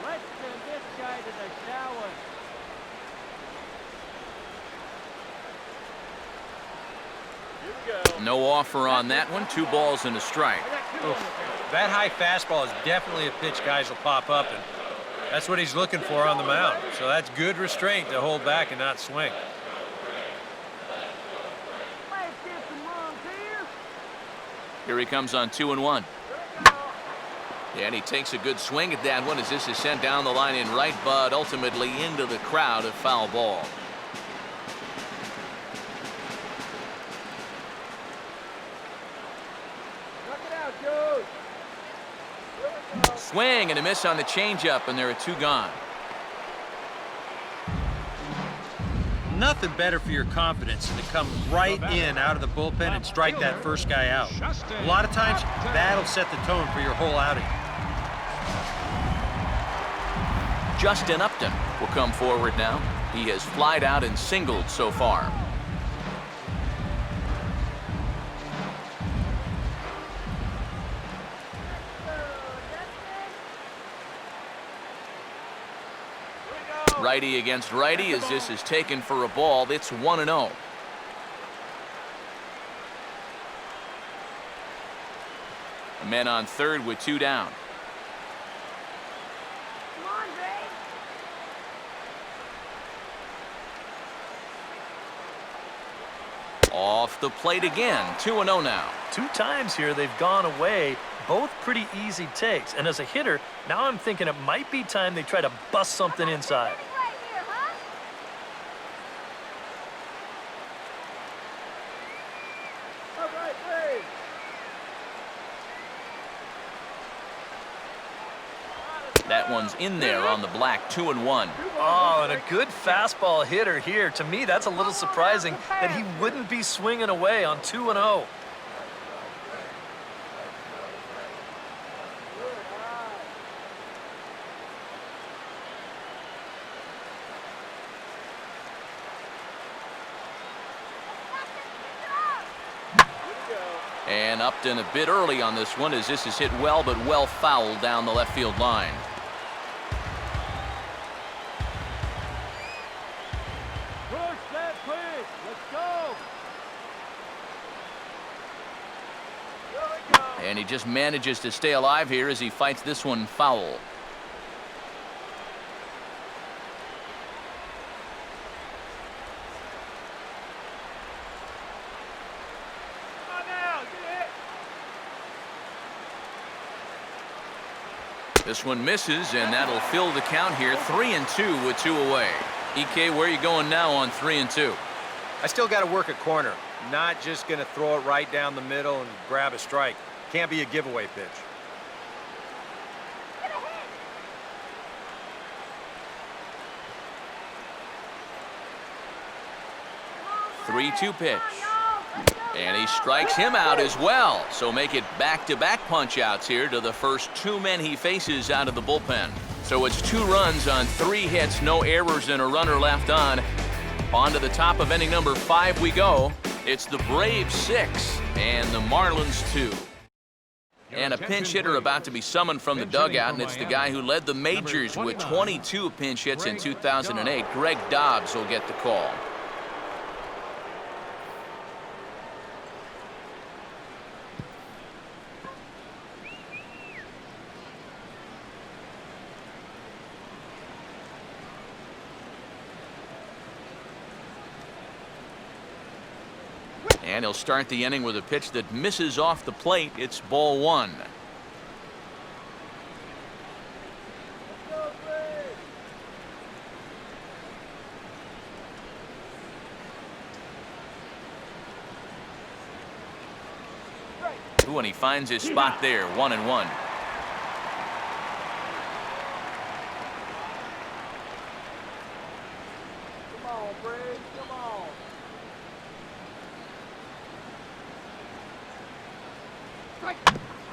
Let's send this guy to the shower. No offer on that one. 2 balls and a strike. Oof. That high fastball is definitely a pitch guys will pop up, and that's what he's looking for on the mound. So that's good restraint to hold back and not swing. Let's get some runs here. Here he comes on 2-1. And he takes a good swing at that one as this is sent down the line in right, but ultimately into the crowd, a foul ball. Knock it out, Joe. Swing and a miss on the changeup, and there are 2 gone. Nothing better for your confidence than to come right in out of the bullpen and strike that first guy out. A lot of times, that'll set the tone for your whole outing. Justin Upton will come forward now. He has flied out and singled so far. Righty against righty as this is taken for a ball. It's 1-0. Men on third with 2 down. Come on, Ray. Off the plate again. 2-0 now. 2 times here they've gone away. Both pretty easy takes. And as a hitter, now I'm thinking it might be time they try to bust something inside. Right here, huh? All right, Ray. That one's in there on the black. 2-1. Oh, and a good fastball hitter here. To me, that's a little surprising that he wouldn't be swinging away on 2-0. And Upton a bit early on this one as this is hit well, but well fouled down the left field line. Push that pitch. Let's go. Here we go. And he just manages to stay alive here as he fights this one foul. Come on now, get it. This one misses, and that'll fill the count here. 3-2 with 2 away. EK, where are you going now on 3-2? I still got to work a corner. Not just going to throw it right down the middle and grab a strike. Can't be a giveaway pitch. 3-2 pitch. And he strikes him out as well. So make it back-to-back punch-outs here to the first 2 men he faces out of the bullpen. So it's 2 runs on 3 hits, no errors, and a runner left on. On to the top of inning number 5 we go. It's the Braves 6 and the Marlins 2. And a pinch hitter about to be summoned from the dugout, and it's the guy who led the majors with 22 pinch hits in 2008. Greg Dobbs will get the call. And he'll start the inning with a pitch that misses off the plate. It's ball one. Ooh, and he finds his spot there, 1-1.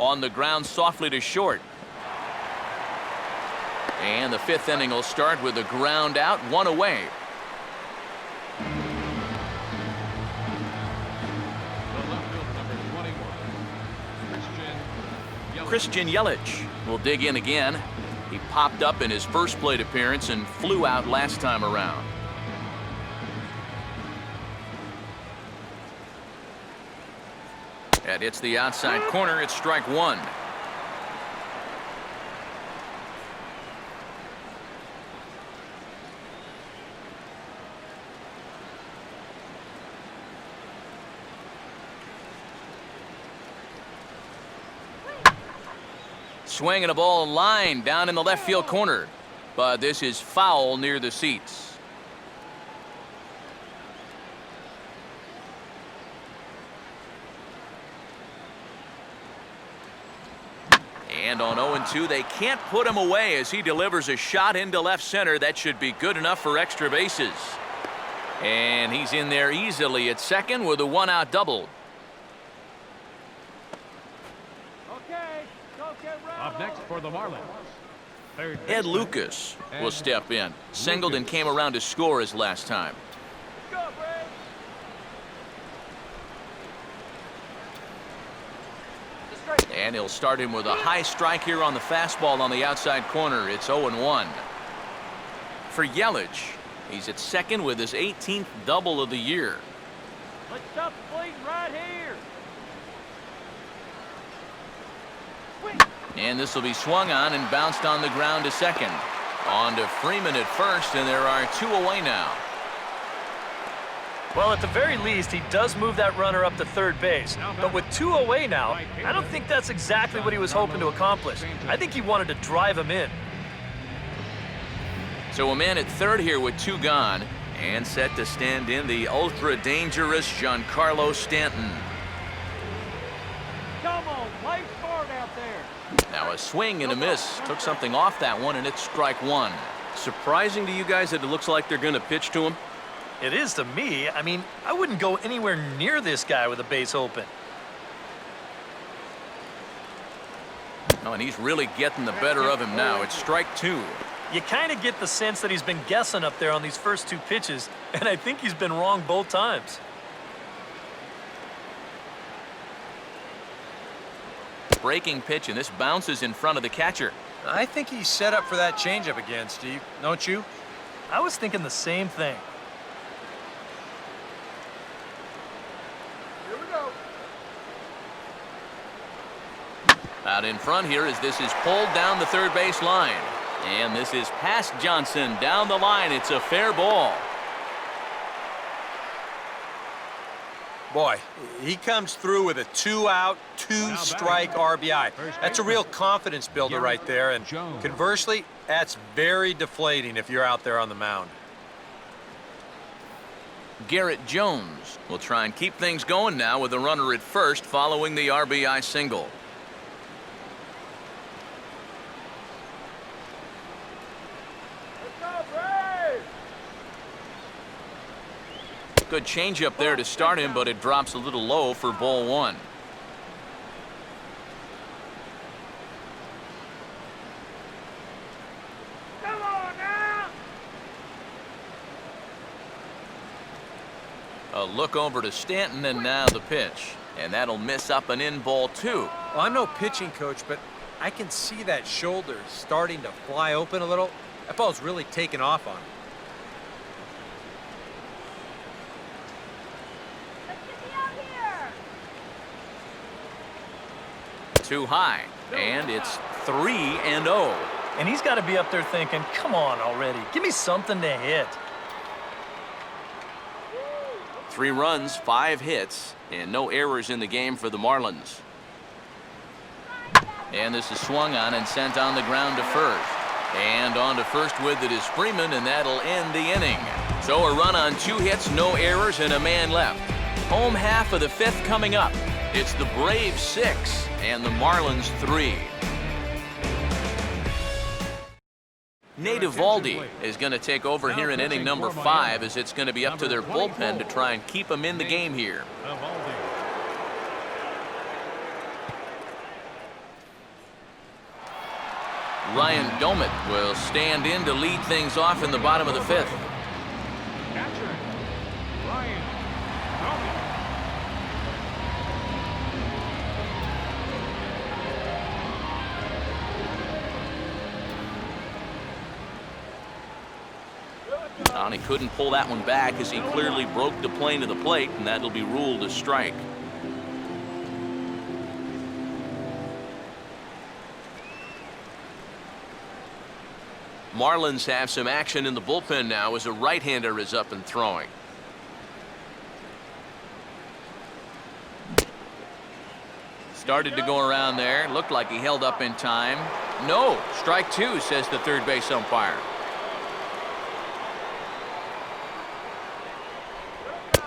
On the ground softly to short. And the fifth inning will start with a ground out, one away. The left fielder, number 21, Christian Yelich will dig in again. He popped up in his first plate appearance and flew out last time around. That hits the outside corner. It's strike one. Swinging a ball line down in the left field corner, but this is foul near the seats. And on 0-2, they can't put him away as he delivers a shot into left center. That should be good enough for extra bases. And he's in there easily at second with a one-out double. Up next for the Marlins. Third Ed baseman. Lucas will step in. Singled and came around to score his last time. And he'll start him with a high strike here on the fastball on the outside corner. It's 0-1. For Yelich, he's at second with his 18th double of the year. Let's stop the bleeding right here. And this will be swung on and bounced on the ground to second. On to Freeman at first, and there are two away now. Well, at the very least, he does move that runner up to third base. But with two away now, I don't think that's exactly what he was hoping to accomplish. I think he wanted to drive him in. So a man at third here with two gone, and set to stand in the ultra-dangerous Giancarlo Stanton. Come on, play smart out there. Now a swing and a miss. Took something off that one, and it's strike one. Surprising to you guys that it looks like they're going to pitch to him? It is to me. I mean, I wouldn't go anywhere near this guy with a base open. Oh, and he's really getting the better of him now. It's strike two. You kind of get the sense that he's been guessing up there on these first two pitches, and I think he's been wrong both times. Breaking pitch, and this bounces in front of the catcher. I think he's set up for that changeup again, Steve. Don't you? I was thinking the same thing. Here we go. Out in front here as this is pulled down the third base line. And this is past Johnson down the line. It's a fair ball. Boy, he comes through with a 2-out, 2-strike RBI. That's a real confidence builder right there. And conversely, that's very deflating if you're out there on the mound. Garrett Jones will try and keep things going now with a runner at first following the RBI single. Good changeup there to start him, but it drops a little low for ball one. Come on now. A look over to Stanton, and now the pitch. And that'll miss up and in ball two. Well, I'm no pitching coach, but I can see that shoulder starting to fly open a little. That ball's really taken off on him. Too high, and it's 3-0. And he's got to be up there thinking, come on already. Give me something to hit. 3 runs, 5 hits, and no errors in the game for the Marlins. And this is swung on and sent on the ground to first. And on to first with it is Freeman, and that'll end the inning. So a run on 2 hits, no errors, and a man left. Home half of the 5th coming up. It's the Braves 6 and the Marlins 3. Nate Eovaldi is going to take over here in inning number 5, as it's going to be up to their bullpen to try and keep him in the game here. Ryan Domit will stand in to lead things off in the bottom of the 5th. Catcher, Ryan Domit. And he couldn't pull that one back as he clearly broke the plane of the plate, and that'll be ruled a strike. Marlins have some action in the bullpen now as a right-hander is up and throwing. Started to go around there. Looked like he held up in time. No, strike 2, says the third base umpire.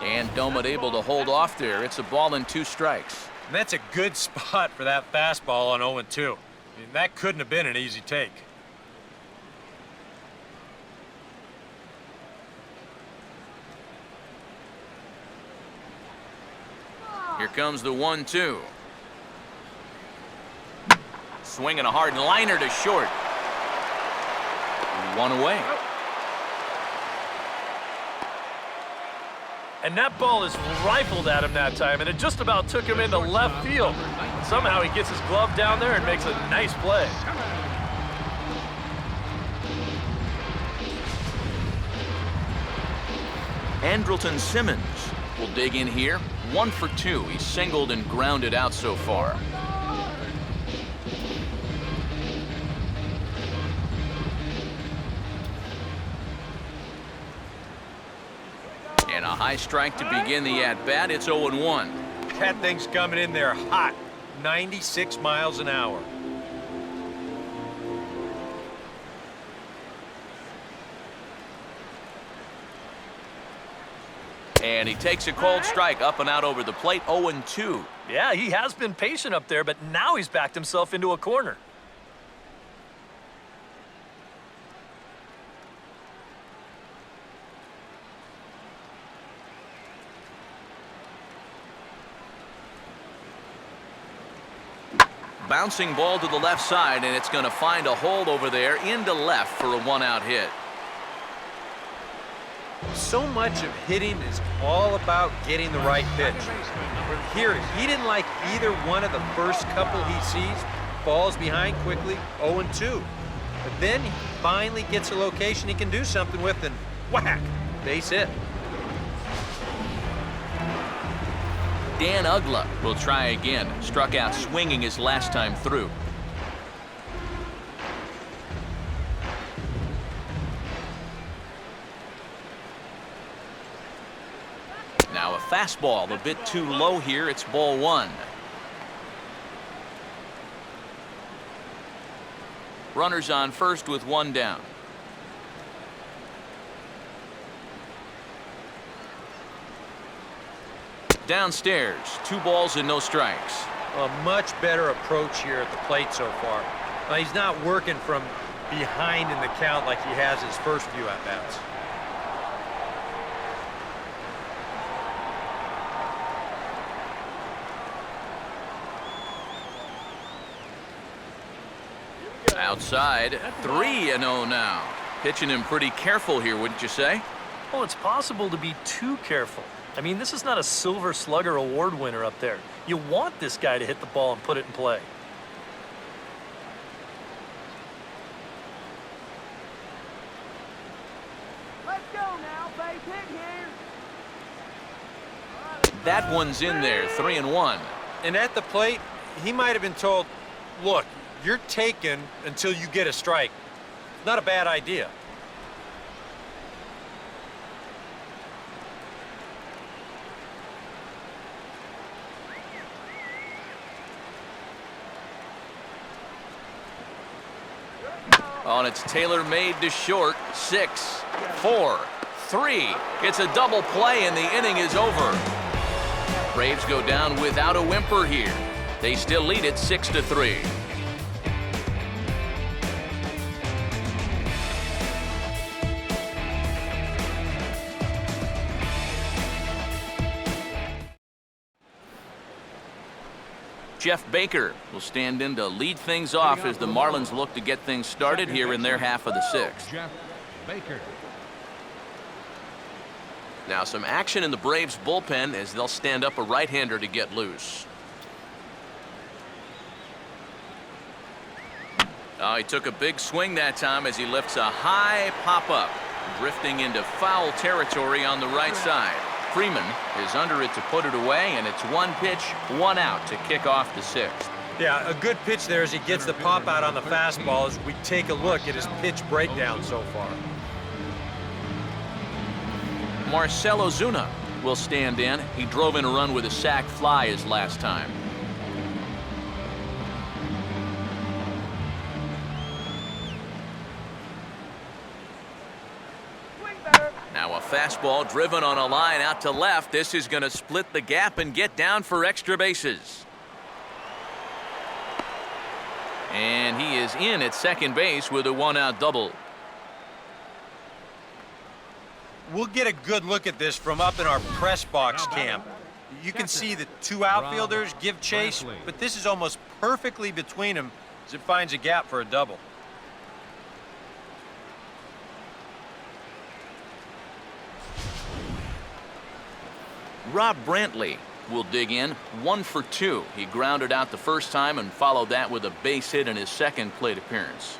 And Domit able to hold off there. It's a ball and 2 strikes. And that's a good spot for that fastball on 0-2. I mean, that couldn't have been an easy take. Here comes the 1-2. Swinging a hard liner to short. 1 away. And that ball is rifled at him that time, and it just about took him into left field. Somehow he gets his glove down there and makes a nice play. Andrelton Simmons will dig in here. 1 for 2. He's singled and grounded out so far. And a high strike to begin the at-bat. It's 0-1. That thing's coming in there hot. 96 miles an hour. And he takes a cold strike up and out over the plate. 0-2. Yeah, he has been patient up there, but now he's backed himself into a corner. Bouncing ball to the left side, and it's going to find a hole over there into left for a 1-out hit. So much of hitting is all about getting the right pitch. Here, he didn't like either one of the first couple he sees. Falls behind quickly, 0-2. But then he finally gets a location he can do something with, and whack, base hit. Dan Uggla will try again. Struck out swinging his last time through. Now a fastball a bit too low here. It's ball 1. Runners on first with 1 down. Downstairs, 2 balls and no strikes. A much better approach here at the plate so far. Now, he's not working from behind in the count like he has his first few at-bats. Outside, 3-0 now. Pitching him pretty careful here, wouldn't you say? Well, it's possible to be too careful. I mean, this is not a Silver Slugger award winner up there. You want this guy to hit the ball and put it in play. Let's go now, base hit here. That one's in there, 3-1. And at the plate, he might have been told, look, you're taken until you get a strike. Not a bad idea. Oh, and it's tailor-made to short. 6, 4, 3. It's a double play, and the inning is over. Braves go down without a whimper here. They still lead it 6-3. Jeff Baker will stand in to lead things off as the Marlins look to get things started here in their half of the sixth. Jeff Baker. Now some action in the Braves bullpen as they'll stand up a right-hander to get loose. Oh, he took a big swing that time as he lifts a high pop-up, drifting into foul territory on the right side. Freeman is under it to put it away, and it's 1 pitch, 1 out to kick off the sixth. Yeah, a good pitch there as he gets the pop out on the fastball as we take a look at his pitch breakdown so far. Marcell Ozuna will stand in. He drove in a run with a sac fly his last time. Now a fastball driven on a line out to left. This is going to split the gap and get down for extra bases. And he is in at second base with a 1-out double. We'll get a good look at this from up in our press box camp. You can see the 2 outfielders give chase, but this is almost perfectly between them as it finds a gap for a double. Rob Brantley will dig in, 1 for 2. He grounded out the first time and followed that with a base hit in his second plate appearance.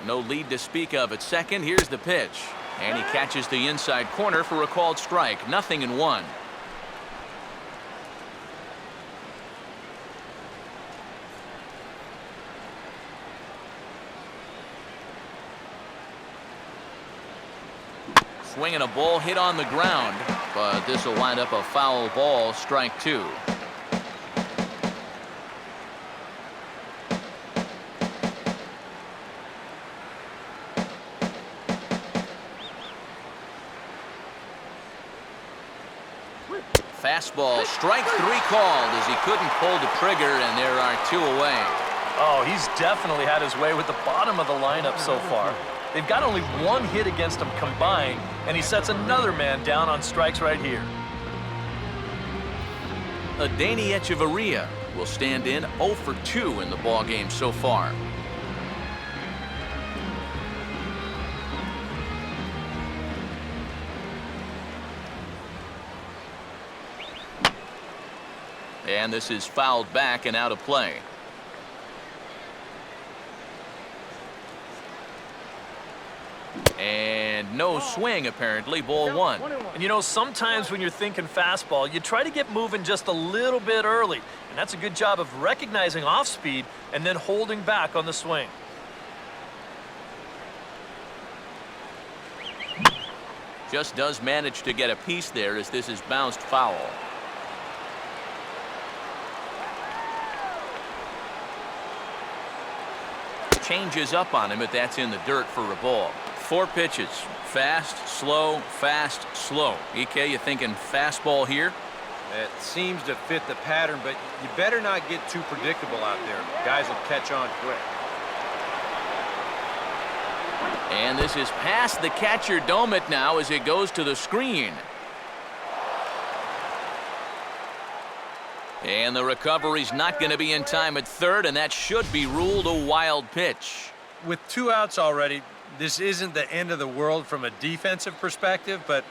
No lead to speak of at second. Here's the pitch, and he catches the inside corner for a called strike. 0-1. Swinging a ball hit on the ground, but this will wind up a foul ball, strike 2. Fastball, strike 3 called as he couldn't pull the trigger, and there are 2 away. Oh, he's definitely had his way with the bottom of the lineup so far. They've got only 1 hit against him combined, and he sets another man down on strikes right here. Adeiny Echeverria will stand in 0 for 2 in the ballgame so far. And this is fouled back and out of play. And no swing, apparently. Ball 1. And you know, sometimes when you're thinking fastball, you try to get moving just a little bit early. And that's a good job of recognizing off speed and then holding back on the swing. Just does manage to get a piece there as this is bounced foul. Changes up on him, but that's in the dirt for a ball. 4 pitches. Fast, slow, fast, slow. EK, you thinking fastball here? It seems to fit the pattern, but you better not get too predictable out there. Guys will catch on quick. And this is past the catcher Domit now as it goes to the screen. And the recovery's not going to be in time at third, and that should be ruled a wild pitch. With 2 outs already, this isn't the end of the world from a defensive perspective, but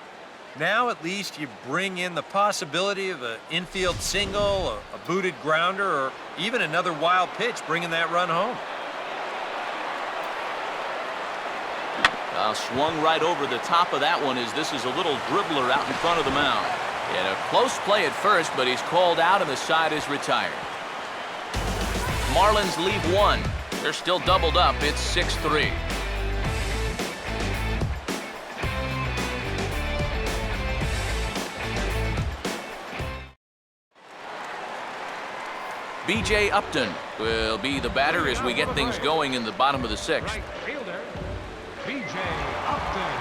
now at least you bring in the possibility of an infield single, a booted grounder, or even another wild pitch bringing that run home. Swung right over the top of that one as this is a little dribbler out in front of the mound. And a close play at first, but he's called out and the side is retired. Marlins leave 1. They're still doubled up. It's 6-3. B.J. Upton will be the batter as we get things going in the bottom of the 6th. Right fielder, B.J. Upton.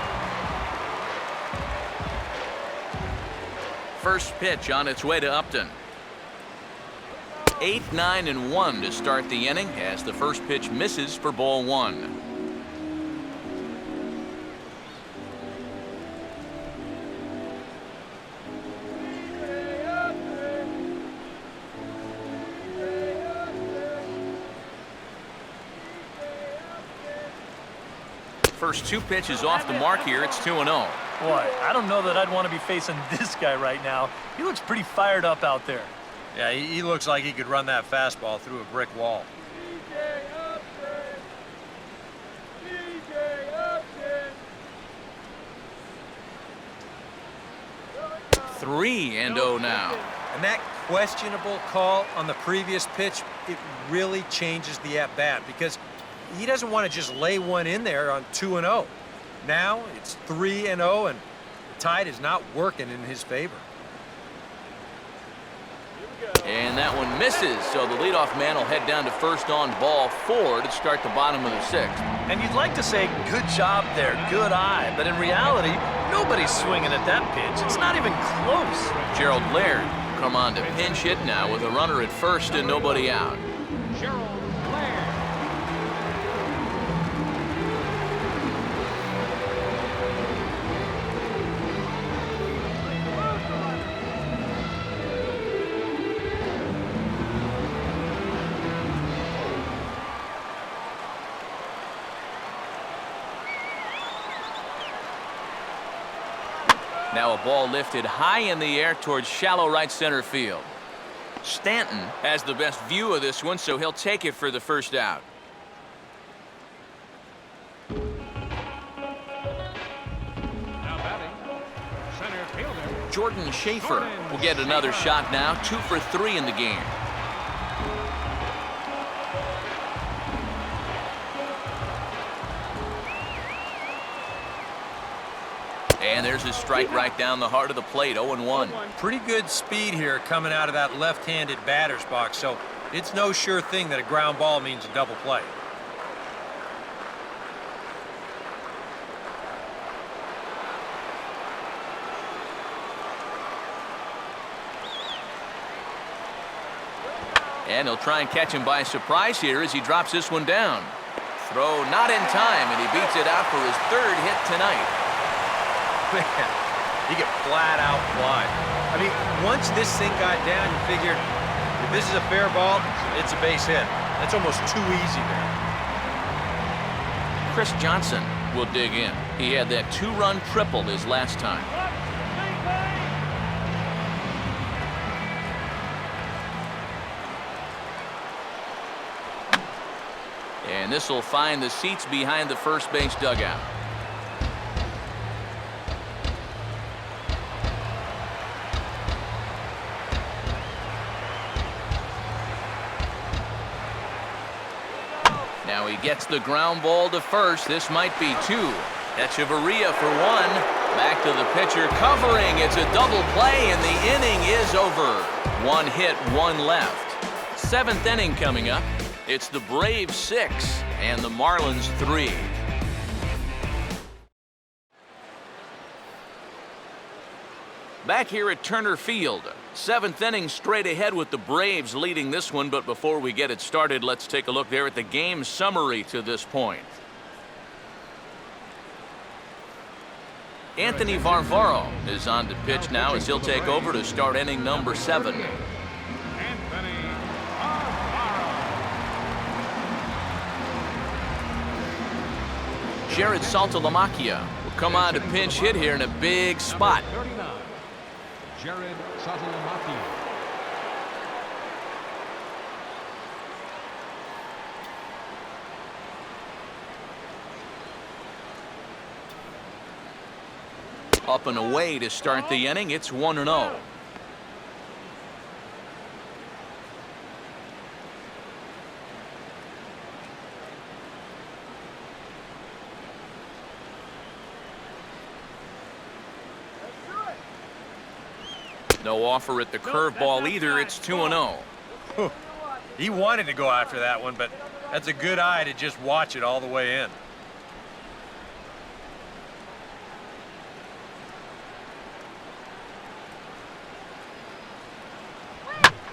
First pitch on its way to Upton. 8, 9, and 1 to start the inning as the first pitch misses for ball 1. First 2 pitches off the mark here. It's 2-0. Boy, I don't know that I'd want to be facing this guy right now. He looks pretty fired up out there. Yeah, he looks like he could run that fastball through a brick wall. 3-0 now. And that questionable call on the previous pitch, it really changes the at-bat because he doesn't want to just lay one in there on 2-0. Now it's 3-0, and the tide is not working in his favor. And that one misses, so the leadoff man will head down to first on ball 4 to start the bottom of the 6th. And you'd like to say, good job there, good eye. But in reality, nobody's swinging at that pitch. It's not even close. Gerald Laird will come on to pinch hit now with a runner at first and nobody out. Gerald Laird. Now a ball lifted high in the air towards shallow right center field. Stanton has the best view of this one, so he'll take it for the first out. Now batting, center fielder. Jordan Schaefer will get another shot now, 2 for 3 in the game. And there's a strike right down the heart of the plate, 0-1. Pretty good speed here coming out of that left-handed batter's box, so it's no sure thing that a ground ball means a double play. And he'll try and catch him by surprise here as he drops this one down. Throw not in time, and he beats it out for his 3rd hit tonight. Man, he get flat out fly. I mean, once this thing got down, you figured if this is a fair ball, it's a base hit. That's almost too easy there. Chris Johnson will dig in. He had that 2-run triple his last time. And this will find the seats behind the first base dugout. Now he gets the ground ball to first. This might be 2. Echeverria for 1. Back to the pitcher covering. It's a double play, and the inning is over. 1 hit, 1 left. 7th inning coming up. It's the Braves 6 and the Marlins 3. Back here at Turner Field. 7th inning straight ahead with the Braves leading this one, but before we get it started, let's take a look there at the game summary to this point. Anthony Varvaro is on to pitch now as he'll take over to start inning number 7. Anthony Varvaro. Jared Saltalamacchia will come on to pinch hit here in a big spot. 39, Jared Saltalamacchia. Up and away to start the inning. It's 1-0. No offer at the curveball either. It's 2-0. He wanted to go after that one, but that's a good eye to just watch it all the way in.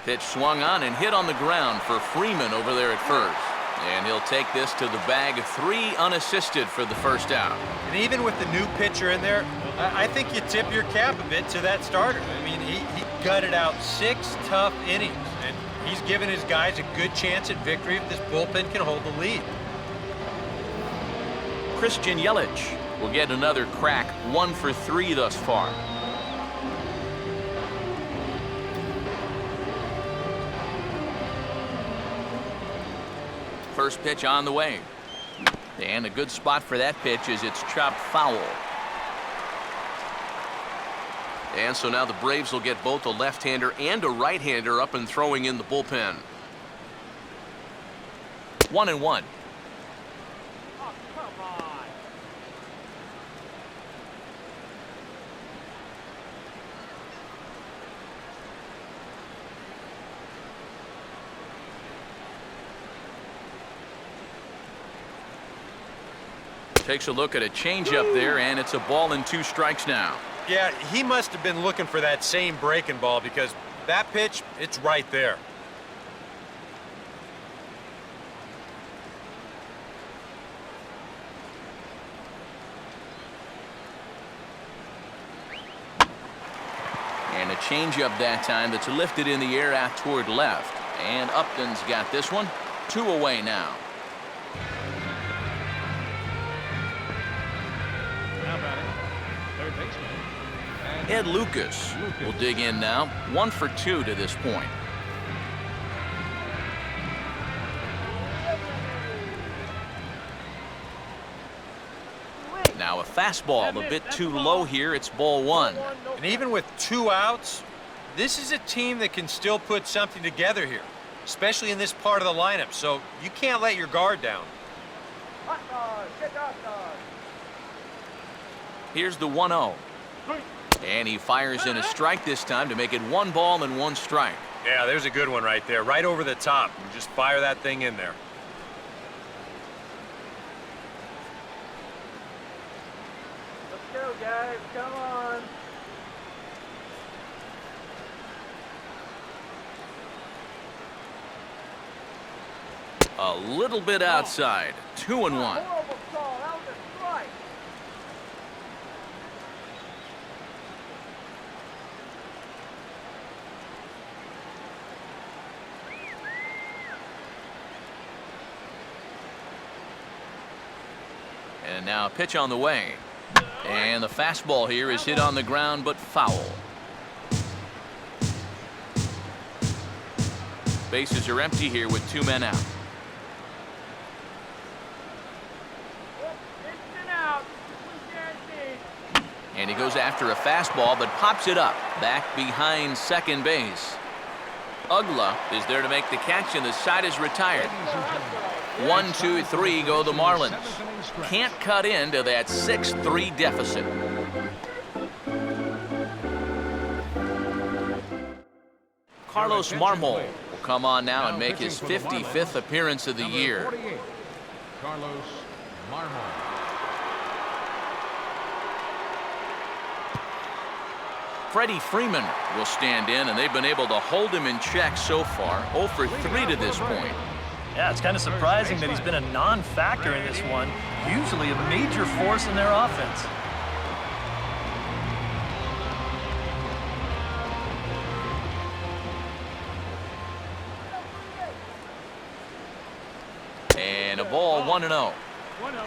Pitch swung on and hit on the ground for Freeman over there at first. And he'll take this to the bag, 3 unassisted for the first out. And even with the new pitcher in there, I think you tip your cap a bit to that starter. I mean, he gutted out 6 tough innings, and he's given his guys a good chance at victory if this bullpen can hold the lead. Christian Yelich will get another crack, 1 for 3 thus far. First pitch on the way. And a good spot for that pitch is it's chopped foul. And so now the Braves will get both a left-hander and a right-hander up and throwing in the bullpen. 1-1. Oh, come on. Takes a look at a changeup there, and it's a ball and 2 strikes now. Yeah, he must have been looking for that same breaking ball because that pitch, it's right there. And a changeup that time that's lifted in the air out toward left. And Upton's got this one. 2 away now. Now batting, third baseman. Ed Lucas will dig in now. 1 for 2 to this point. Now a fastball a bit too low here. It's ball 1. And even with 2 outs, this is a team that can still put something together here, especially in this part of the lineup. So you can't let your guard down. Hot dog, get hot dog. Here's the 1-0. And he fires in a strike this time to make it 1 ball and 1 strike. Yeah, there's a good one right there, right over the top. Just fire that thing in there. Let's go, guys. Come on. A little bit outside. 2-1. Horrible call. That was a strike. And now a pitch on the way. And the fastball here is hit on the ground but foul. Bases are empty here with 2 men out. Instant out. Complete guaranteed. And he goes after a fastball but pops it up back behind second base. Ugla is there to make the catch, and the side is retired. 1, 2, 3 go the Marlins. Can't cut into that 6-3 deficit. Carlos Marmol will come on now and make his 55th appearance of the year. Carlos Marmol. Freddie Freeman will stand in, and they've been able to hold him in check so far. 0 for 3 to this point. Yeah, it's kind of surprising that he's been a non-factor in this one. Usually a major force in their offense. And a ball, 1-0. 1-0.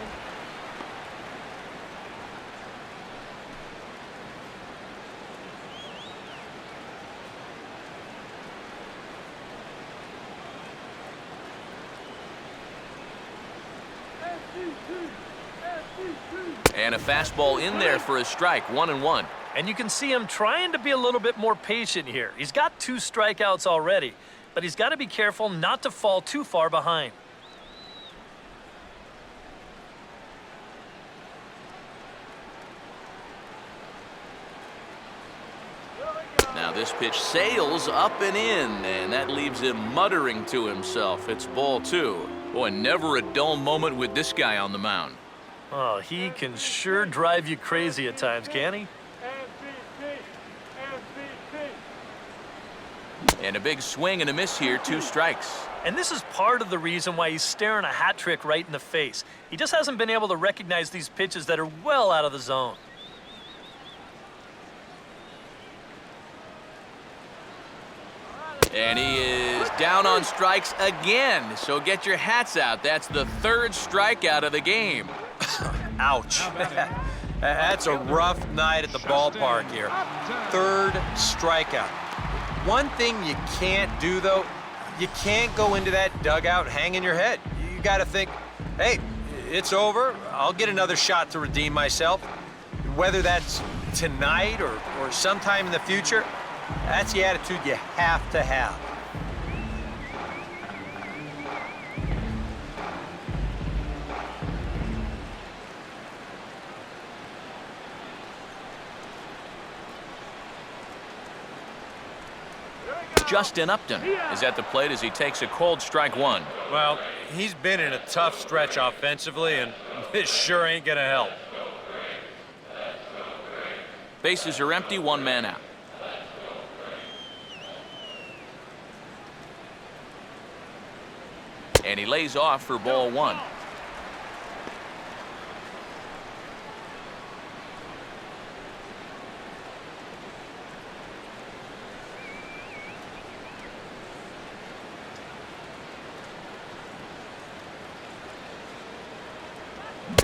And a fastball in there for a strike, 1-1. And you can see him trying to be a little bit more patient here. He's got 2 strikeouts already, but he's got to be careful not to fall too far behind. Now Now this pitch sails up and in, and that leaves him muttering to himself. It's ball 2. Boy, never a dull moment with this guy on the mound. Oh, he can sure drive you crazy at times, can't he? And a big swing and a miss here, 2 strikes. And this is part of the reason why he's staring a hat trick right in the face. He just hasn't been able to recognize these pitches that are well out of the zone. And he is down on strikes again. So get your hats out. That's the 3rd strikeout of the game. Ouch. That's a rough night at the ballpark here. 3rd strikeout. One thing you can't do, though, you can't go into that dugout hanging your head. You got to think, hey, it's over. I'll get another shot to redeem myself. Whether that's tonight or sometime in the future, that's the attitude you have to have. Justin Upton is at the plate as he takes a cold strike 1. Well, he's been in a tough stretch offensively, and this sure ain't gonna help. Bases are empty, 1 man out. And he lays off for ball 1.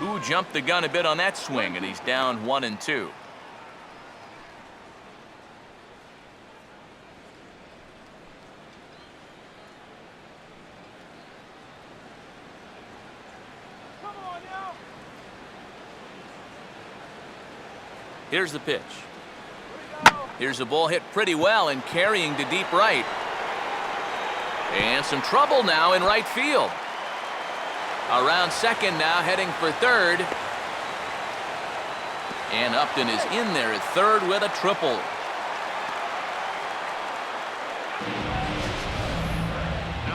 Ooh, jumped the gun a bit on that swing, and he's down 1 and 2. Here's the pitch. Here's the ball hit pretty well and carrying to deep right. And some trouble now in right field. Around second now, heading for third. And Upton is in there at third with a triple.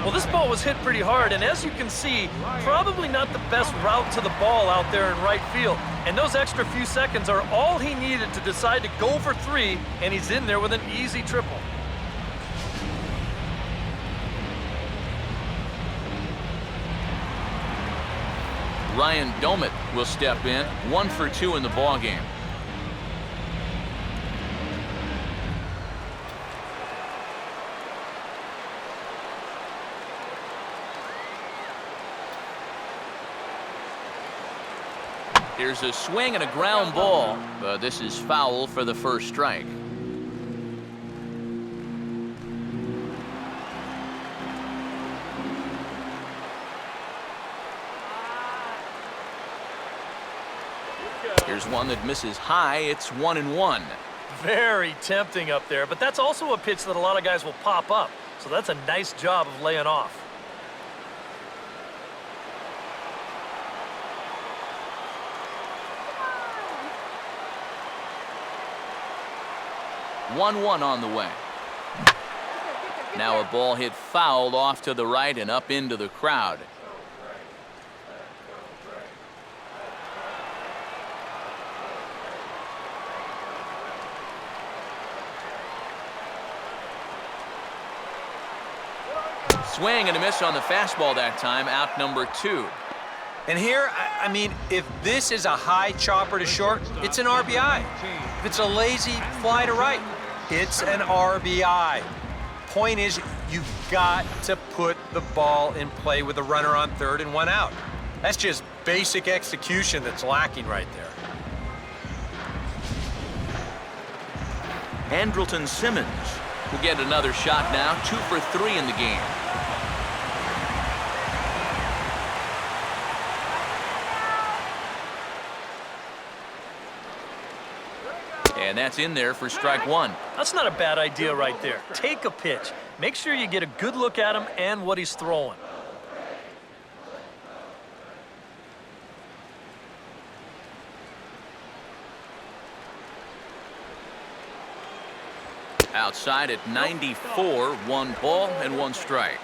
Well, this ball was hit pretty hard, and as you can see, probably not the best route to the ball out there in right field. And those extra few seconds are all he needed to decide to go for 3, and he's in there with an easy triple. Ryan Domit will step in, 1 for 2 in the ballgame. Here's a swing and a ground ball, but this is foul for the first strike. Here's one that misses high. It's 1-1. Very tempting up there, but that's also a pitch that a lot of guys will pop up. So that's a nice job of laying off. One on the way. Now a ball hit fouled off to the right and up into the crowd. Swing and a miss on the fastball that time, out number 2. And here, I mean, if this is a high chopper to short, it's an RBI. If it's a lazy fly to right, it's an RBI. Point is, you've got to put the ball in play with a runner on third and 1 out. That's just basic execution that's lacking right there. Andrelton Simmons will get another shot now, 2 for 3 in the game. And that's in there for strike 1. That's not a bad idea right there. Take a pitch. Make sure you get a good look at him and what he's throwing. Outside at 94, 1 ball and 1 strike.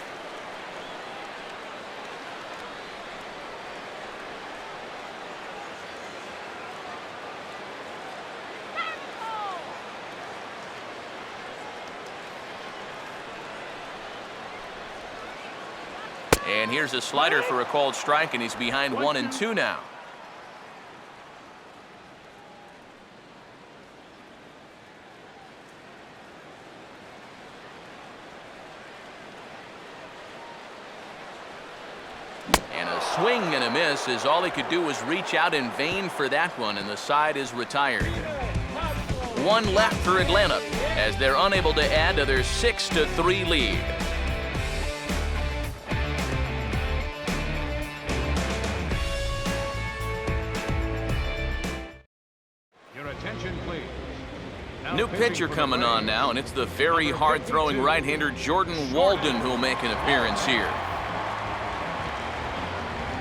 And here's a slider for a called strike, and he's behind 1-2 now. And a swing and a miss, as all he could do was reach out in vain for that one, and the side is retired. 1 left for Atlanta as they're unable to add to their 6-3 lead. New pitcher coming on now, and it's the very hard-throwing right-hander Jordan Walden who'll make an appearance here.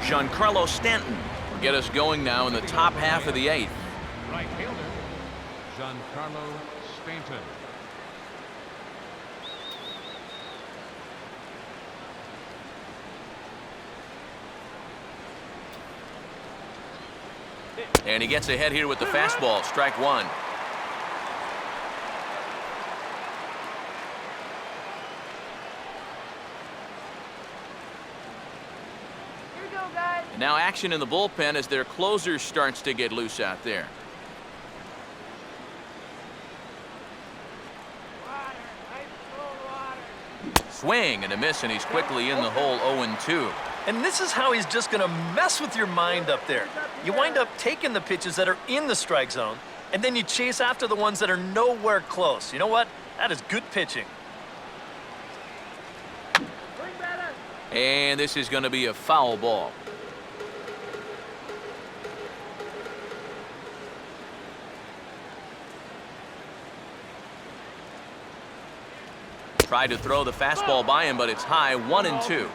Giancarlo Stanton will get us going now in the top half of the 8th. Right fielder, Giancarlo Stanton. And he gets ahead here with the fastball, strike 1. Now action in the bullpen as their closer starts to get loose out there. Swing and a miss, and he's quickly in the hole 0-2. And this is how he's just going to mess with your mind up there. You wind up taking the pitches that are in the strike zone, and then you chase after the ones that are nowhere close. You know what? That is good pitching. And this is going to be a foul ball. Tried to throw the fastball by him, but it's high, 1-2.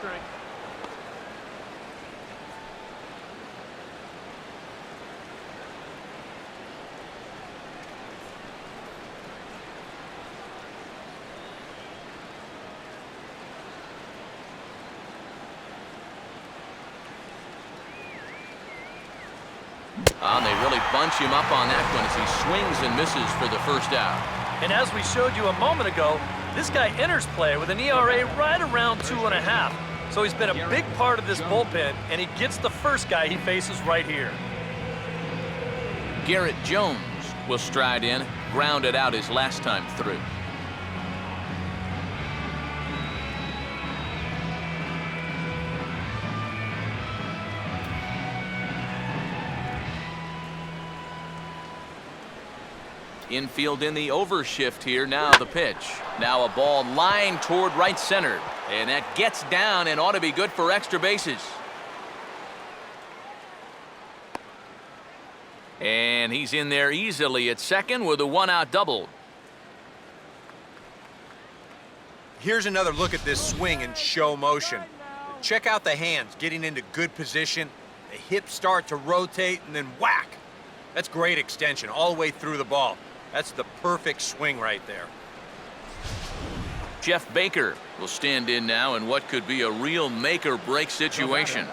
And they really bunch him up on that one as he swings and misses for the first out. And as we showed you a moment ago, this guy enters play with an ERA right around 2.5. So he's been a big part of this bullpen, and he gets the first guy he faces right here. Garrett Jones will stride in, grounded out his last time through. Infield in the overshift here. Now the pitch. Now a ball lined toward right center. And that gets down and ought to be good for extra bases. And he's in there easily at second with a 1-out double. Here's another look at this swing in show motion. Check out the hands getting into good position. The hips start to rotate and then whack. That's great extension all the way through the ball. That's the perfect swing right there. Jeff Baker will stand in now in what could be a real make-or-break situation.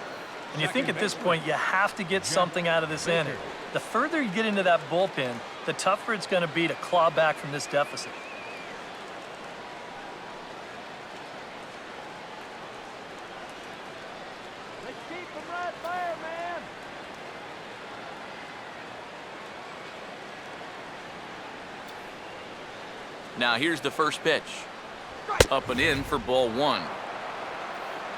And you think at this point you have to get something out of this inning. The further you get into that bullpen, the tougher it's going to be to claw back from this deficit. Let's keep them right there, man. Now here's the first pitch. Up and in for ball 1.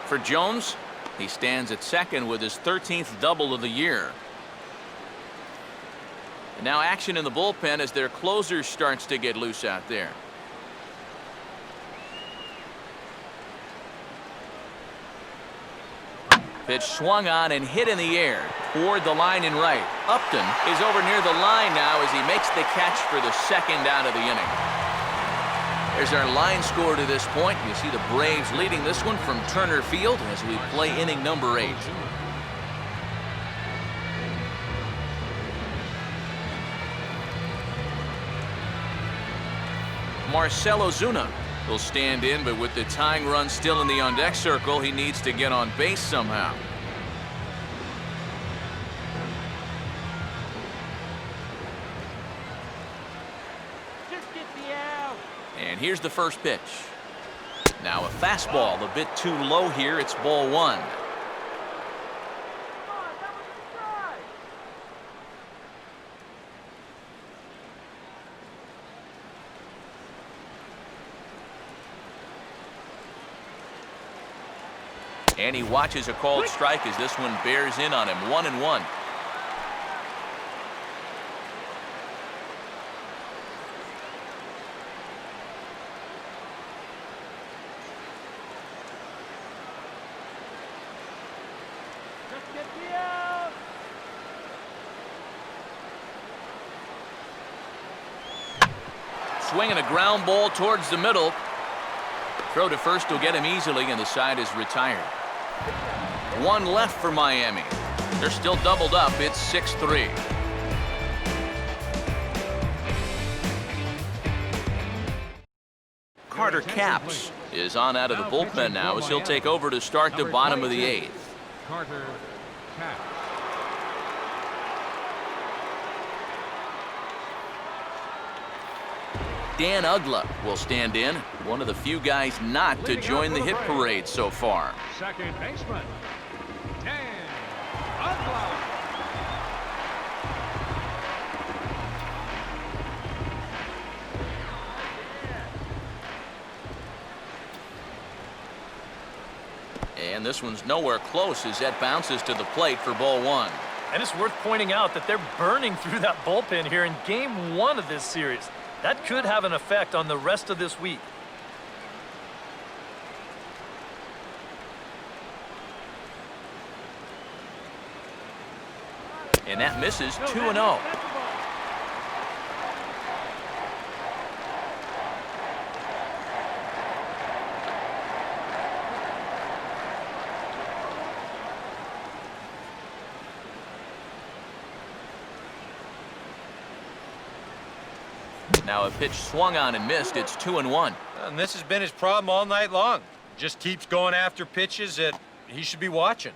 For Jones, he stands at second with his 13th double of the year. And now action in the bullpen as their closer starts to get loose out there. Pitch swung on and hit in the air toward the line in right. Upton is over near the line now as he makes the catch for the second out of the inning. There's our line score to this point. You see the Braves leading this one from Turner Field as we play inning number 8. Marcell Ozuna. He'll stand in, but with the tying run still in the on-deck circle, he needs to get on base somehow. Just get the out. And here's the first pitch. Now a fastball, a bit too low here. It's ball one. Come on, that was a strike. And he watches a called strike as this one bears in on him. 1-1. Just get the out. Swinging a ground ball towards the middle. Throw to first will get him easily, and the side is retired. One left for Miami. They're still doubled up. It's 6-3. Carter Capps is on out of the bullpen now as he'll take over to start the bottom of the eighth. Carter Cap. Dan Uggla will stand in, one of the few guys not to join the hit parade so far. Second baseman, Dan Uggla. And this one's nowhere close as that bounces to the plate for ball one. And it's worth pointing out that they're burning through that bullpen here in game one of this series. That could have an effect on the rest of this week. And that misses 2-0. Now a pitch swung on and missed. It's 2-1. And this has been his problem all night long. Just keeps going after pitches that he should be watching.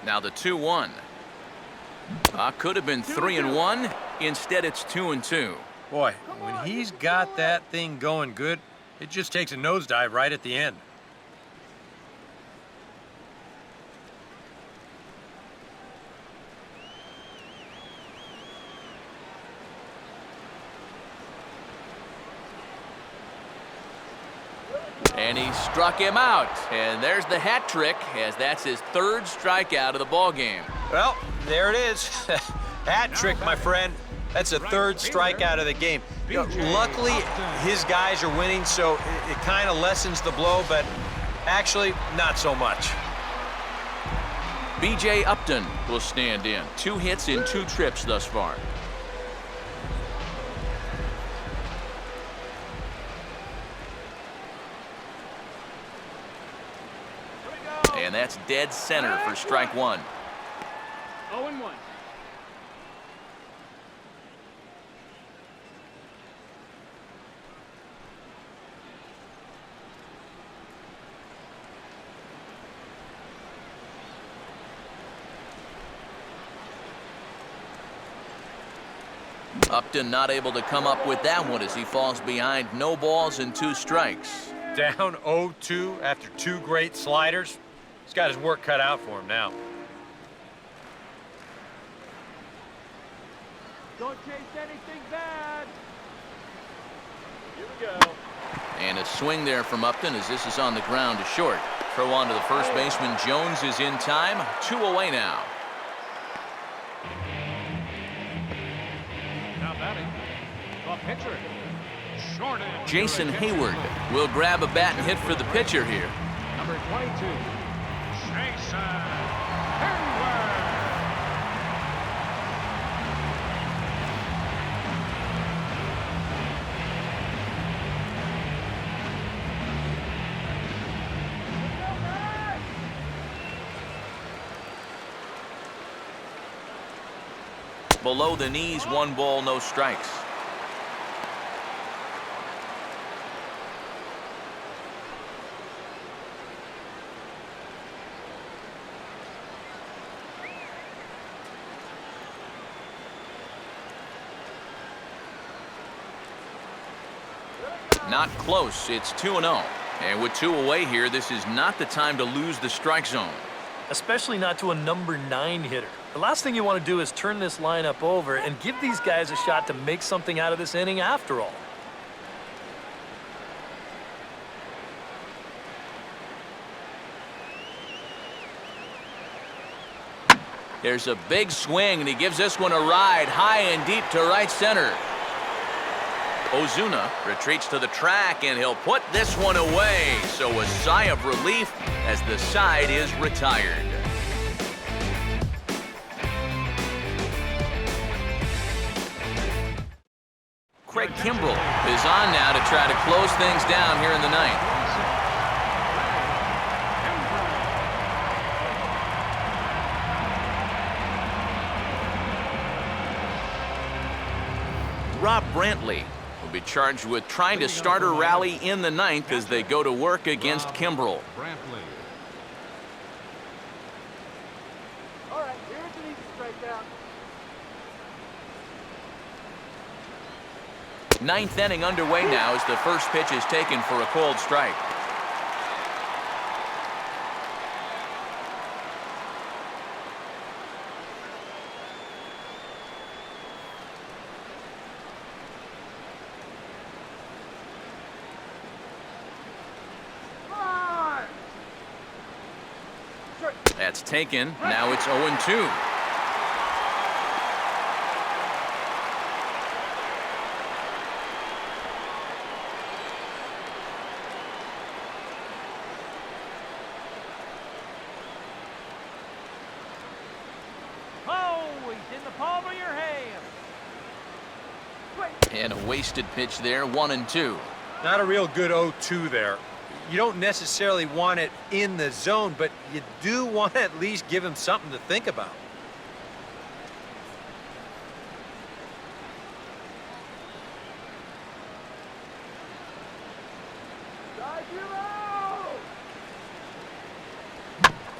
Now the 2-1. Could have been 3-1. Instead, it's 2-2. Boy, when he's got that thing going good, it just takes a nosedive right at the end. And he struck him out. And there's the hat trick, as that's his third strikeout of the ball game. Well, there it is. Hat trick, my friend. That's a third strikeout of the game. You know, luckily, his guys are winning, so it kind of lessens the blow, but actually, not so much. B.J. Upton will stand in. 2 hits in 2 trips thus far. And that's dead center for strike one. 0-1. Upton not able to come up with that one as he falls behind. No balls and 2 strikes. Down 0-2 after 2 great sliders. He's got his work cut out for him now. Don't chase anything bad. Here we go. And a swing there from Upton as this is on the ground to short. Throw on to the first baseman. Jones is in time. 2 away now. Now batting, the pitcher, Jordan. Jason Hayward will grab a bat and hit for the pitcher here. Number 22, Jason Hayward. below the knees, 1 ball, no strikes. Not close. It's 2-0. And with 2 away here, this is not the time to lose the strike zone. Especially not to a number 9 hitter. The last thing you want to do is turn this lineup over and give these guys a shot to make something out of this inning after all. There's a big swing, and he gives this one a ride high and deep to right center. Ozuna retreats to the track, and he'll put this one away. So a sigh of relief as the side is retired. Craig Kimbrell is on now to try to close things down here in the 9th. Rob Brantley will be charged with trying to start a rally in the 9th as they go to work against Kimbrell. Brantley. All right, here's an easy strikeout. 9th inning underway now as the first pitch is taken for a called strike. That's taken. Now it's 0-2. Oh, he's in the palm of your hand. And a wasted pitch there, 1-2. Not a real good 0-2 there. You don't necessarily want it in the zone, but you do want to at least give him something to think about.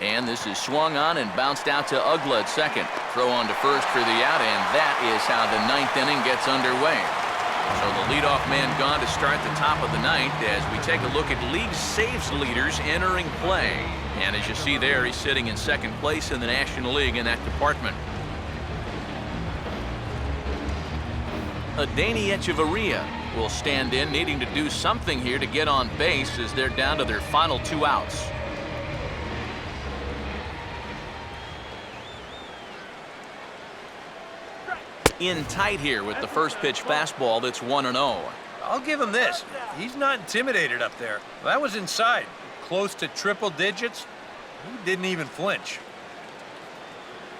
And this is swung on and bounced out to Ugla at second. Throw on to first for the out, and that is how the 9th inning gets underway. So the leadoff man gone to start the top of the 9th as we take a look at league saves leaders entering play. And as you see there, he's sitting in 2nd place in the National League in that department. Adeiny Echeverria will stand in, needing to do something here to get on base as they're down to their final 2 outs. In tight here with the first pitch fastball that's 1-0. I'll give him this. He's not intimidated up there. That was inside. Close to triple digits. He didn't even flinch.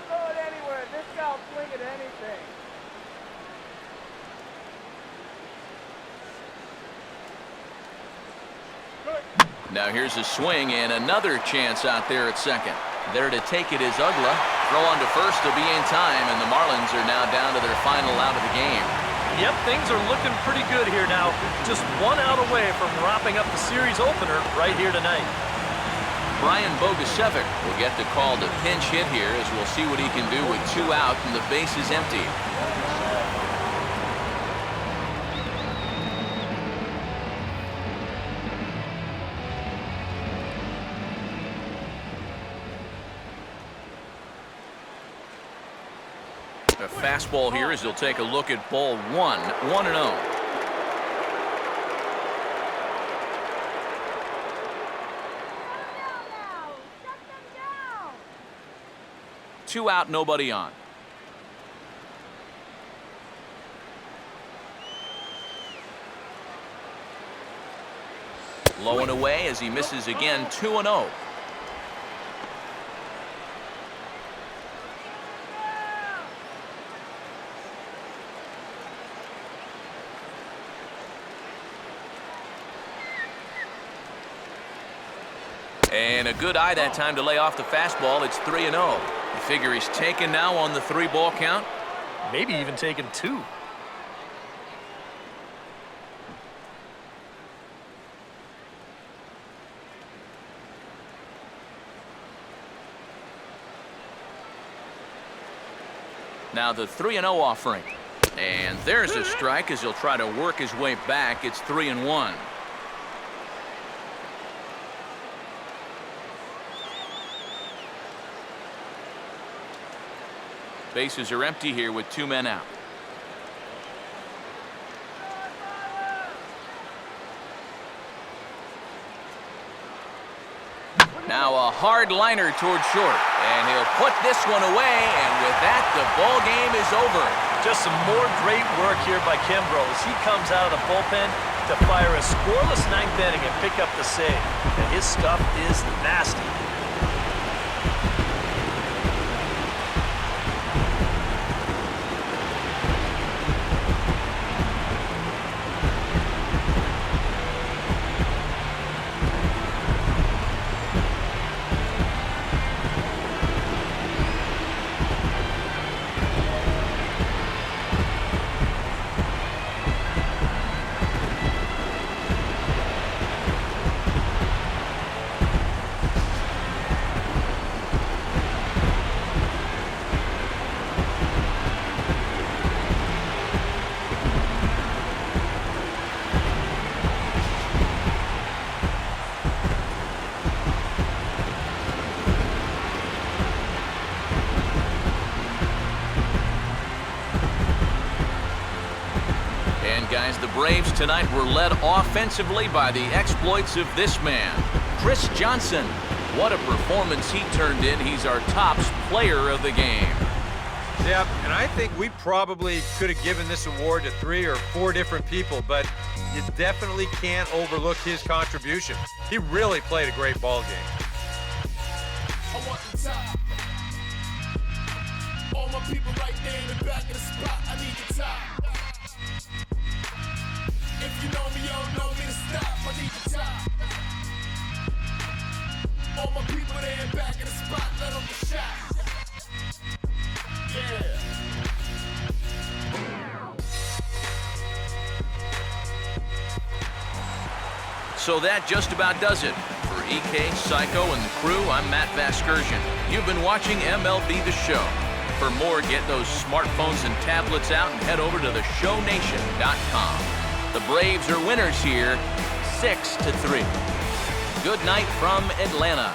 Throw it anywhere. This guy will swing at anything. Now here's a swing and another chance out there at second. There to take it is Ugla. Throw on to first to be in time, and the Marlins are now down to their final out of the game. Yep, things are looking pretty good here now. Just 1 out away from wrapping up the series opener right here tonight. Brian Bogusevic will get the call to pinch hit here as we'll see what he can do with 2 out and the base is empty. A fastball here as he'll take a look at ball 1, 1-0. Two out, nobody on. Low and away as he misses again, 2-0. And a good eye that time to lay off the fastball. It's 3-0. You figure he's taken now on the 3-ball count. maybe even taking 2. Now the 3-0 offering. And there's a strike as he'll try to work his way back. It's 3-1. Bases are empty here with 2 men out. Now a hard liner toward short, and he'll put this one away, and with that, the ball game is over. Just some more great work here by Kimbrough as he comes out of the bullpen to fire a scoreless 9th inning and pick up the save. And his stuff is nasty. Guys, the Braves tonight were led offensively by the exploits of this man, Chris Johnson. What a performance he turned in. He's our top player of the game. Yeah, and I think we probably could have given this award to 3 or 4 different people, but you definitely can't overlook his contribution. He really played a great ball game. I want the top. All my people right there in the back of the spot. I need the top. If you know me, you don't know me to stop. I need the top. All my people there in back of the spot, let them get shot. Yeah. So that just about does it. For EK, Psycho, and the crew, I'm Matt Vasgersian. You've been watching MLB The Show. For more, get those smartphones and tablets out and head over to theshownation.com. The Braves are winners here, 6-3. Good night from Atlanta.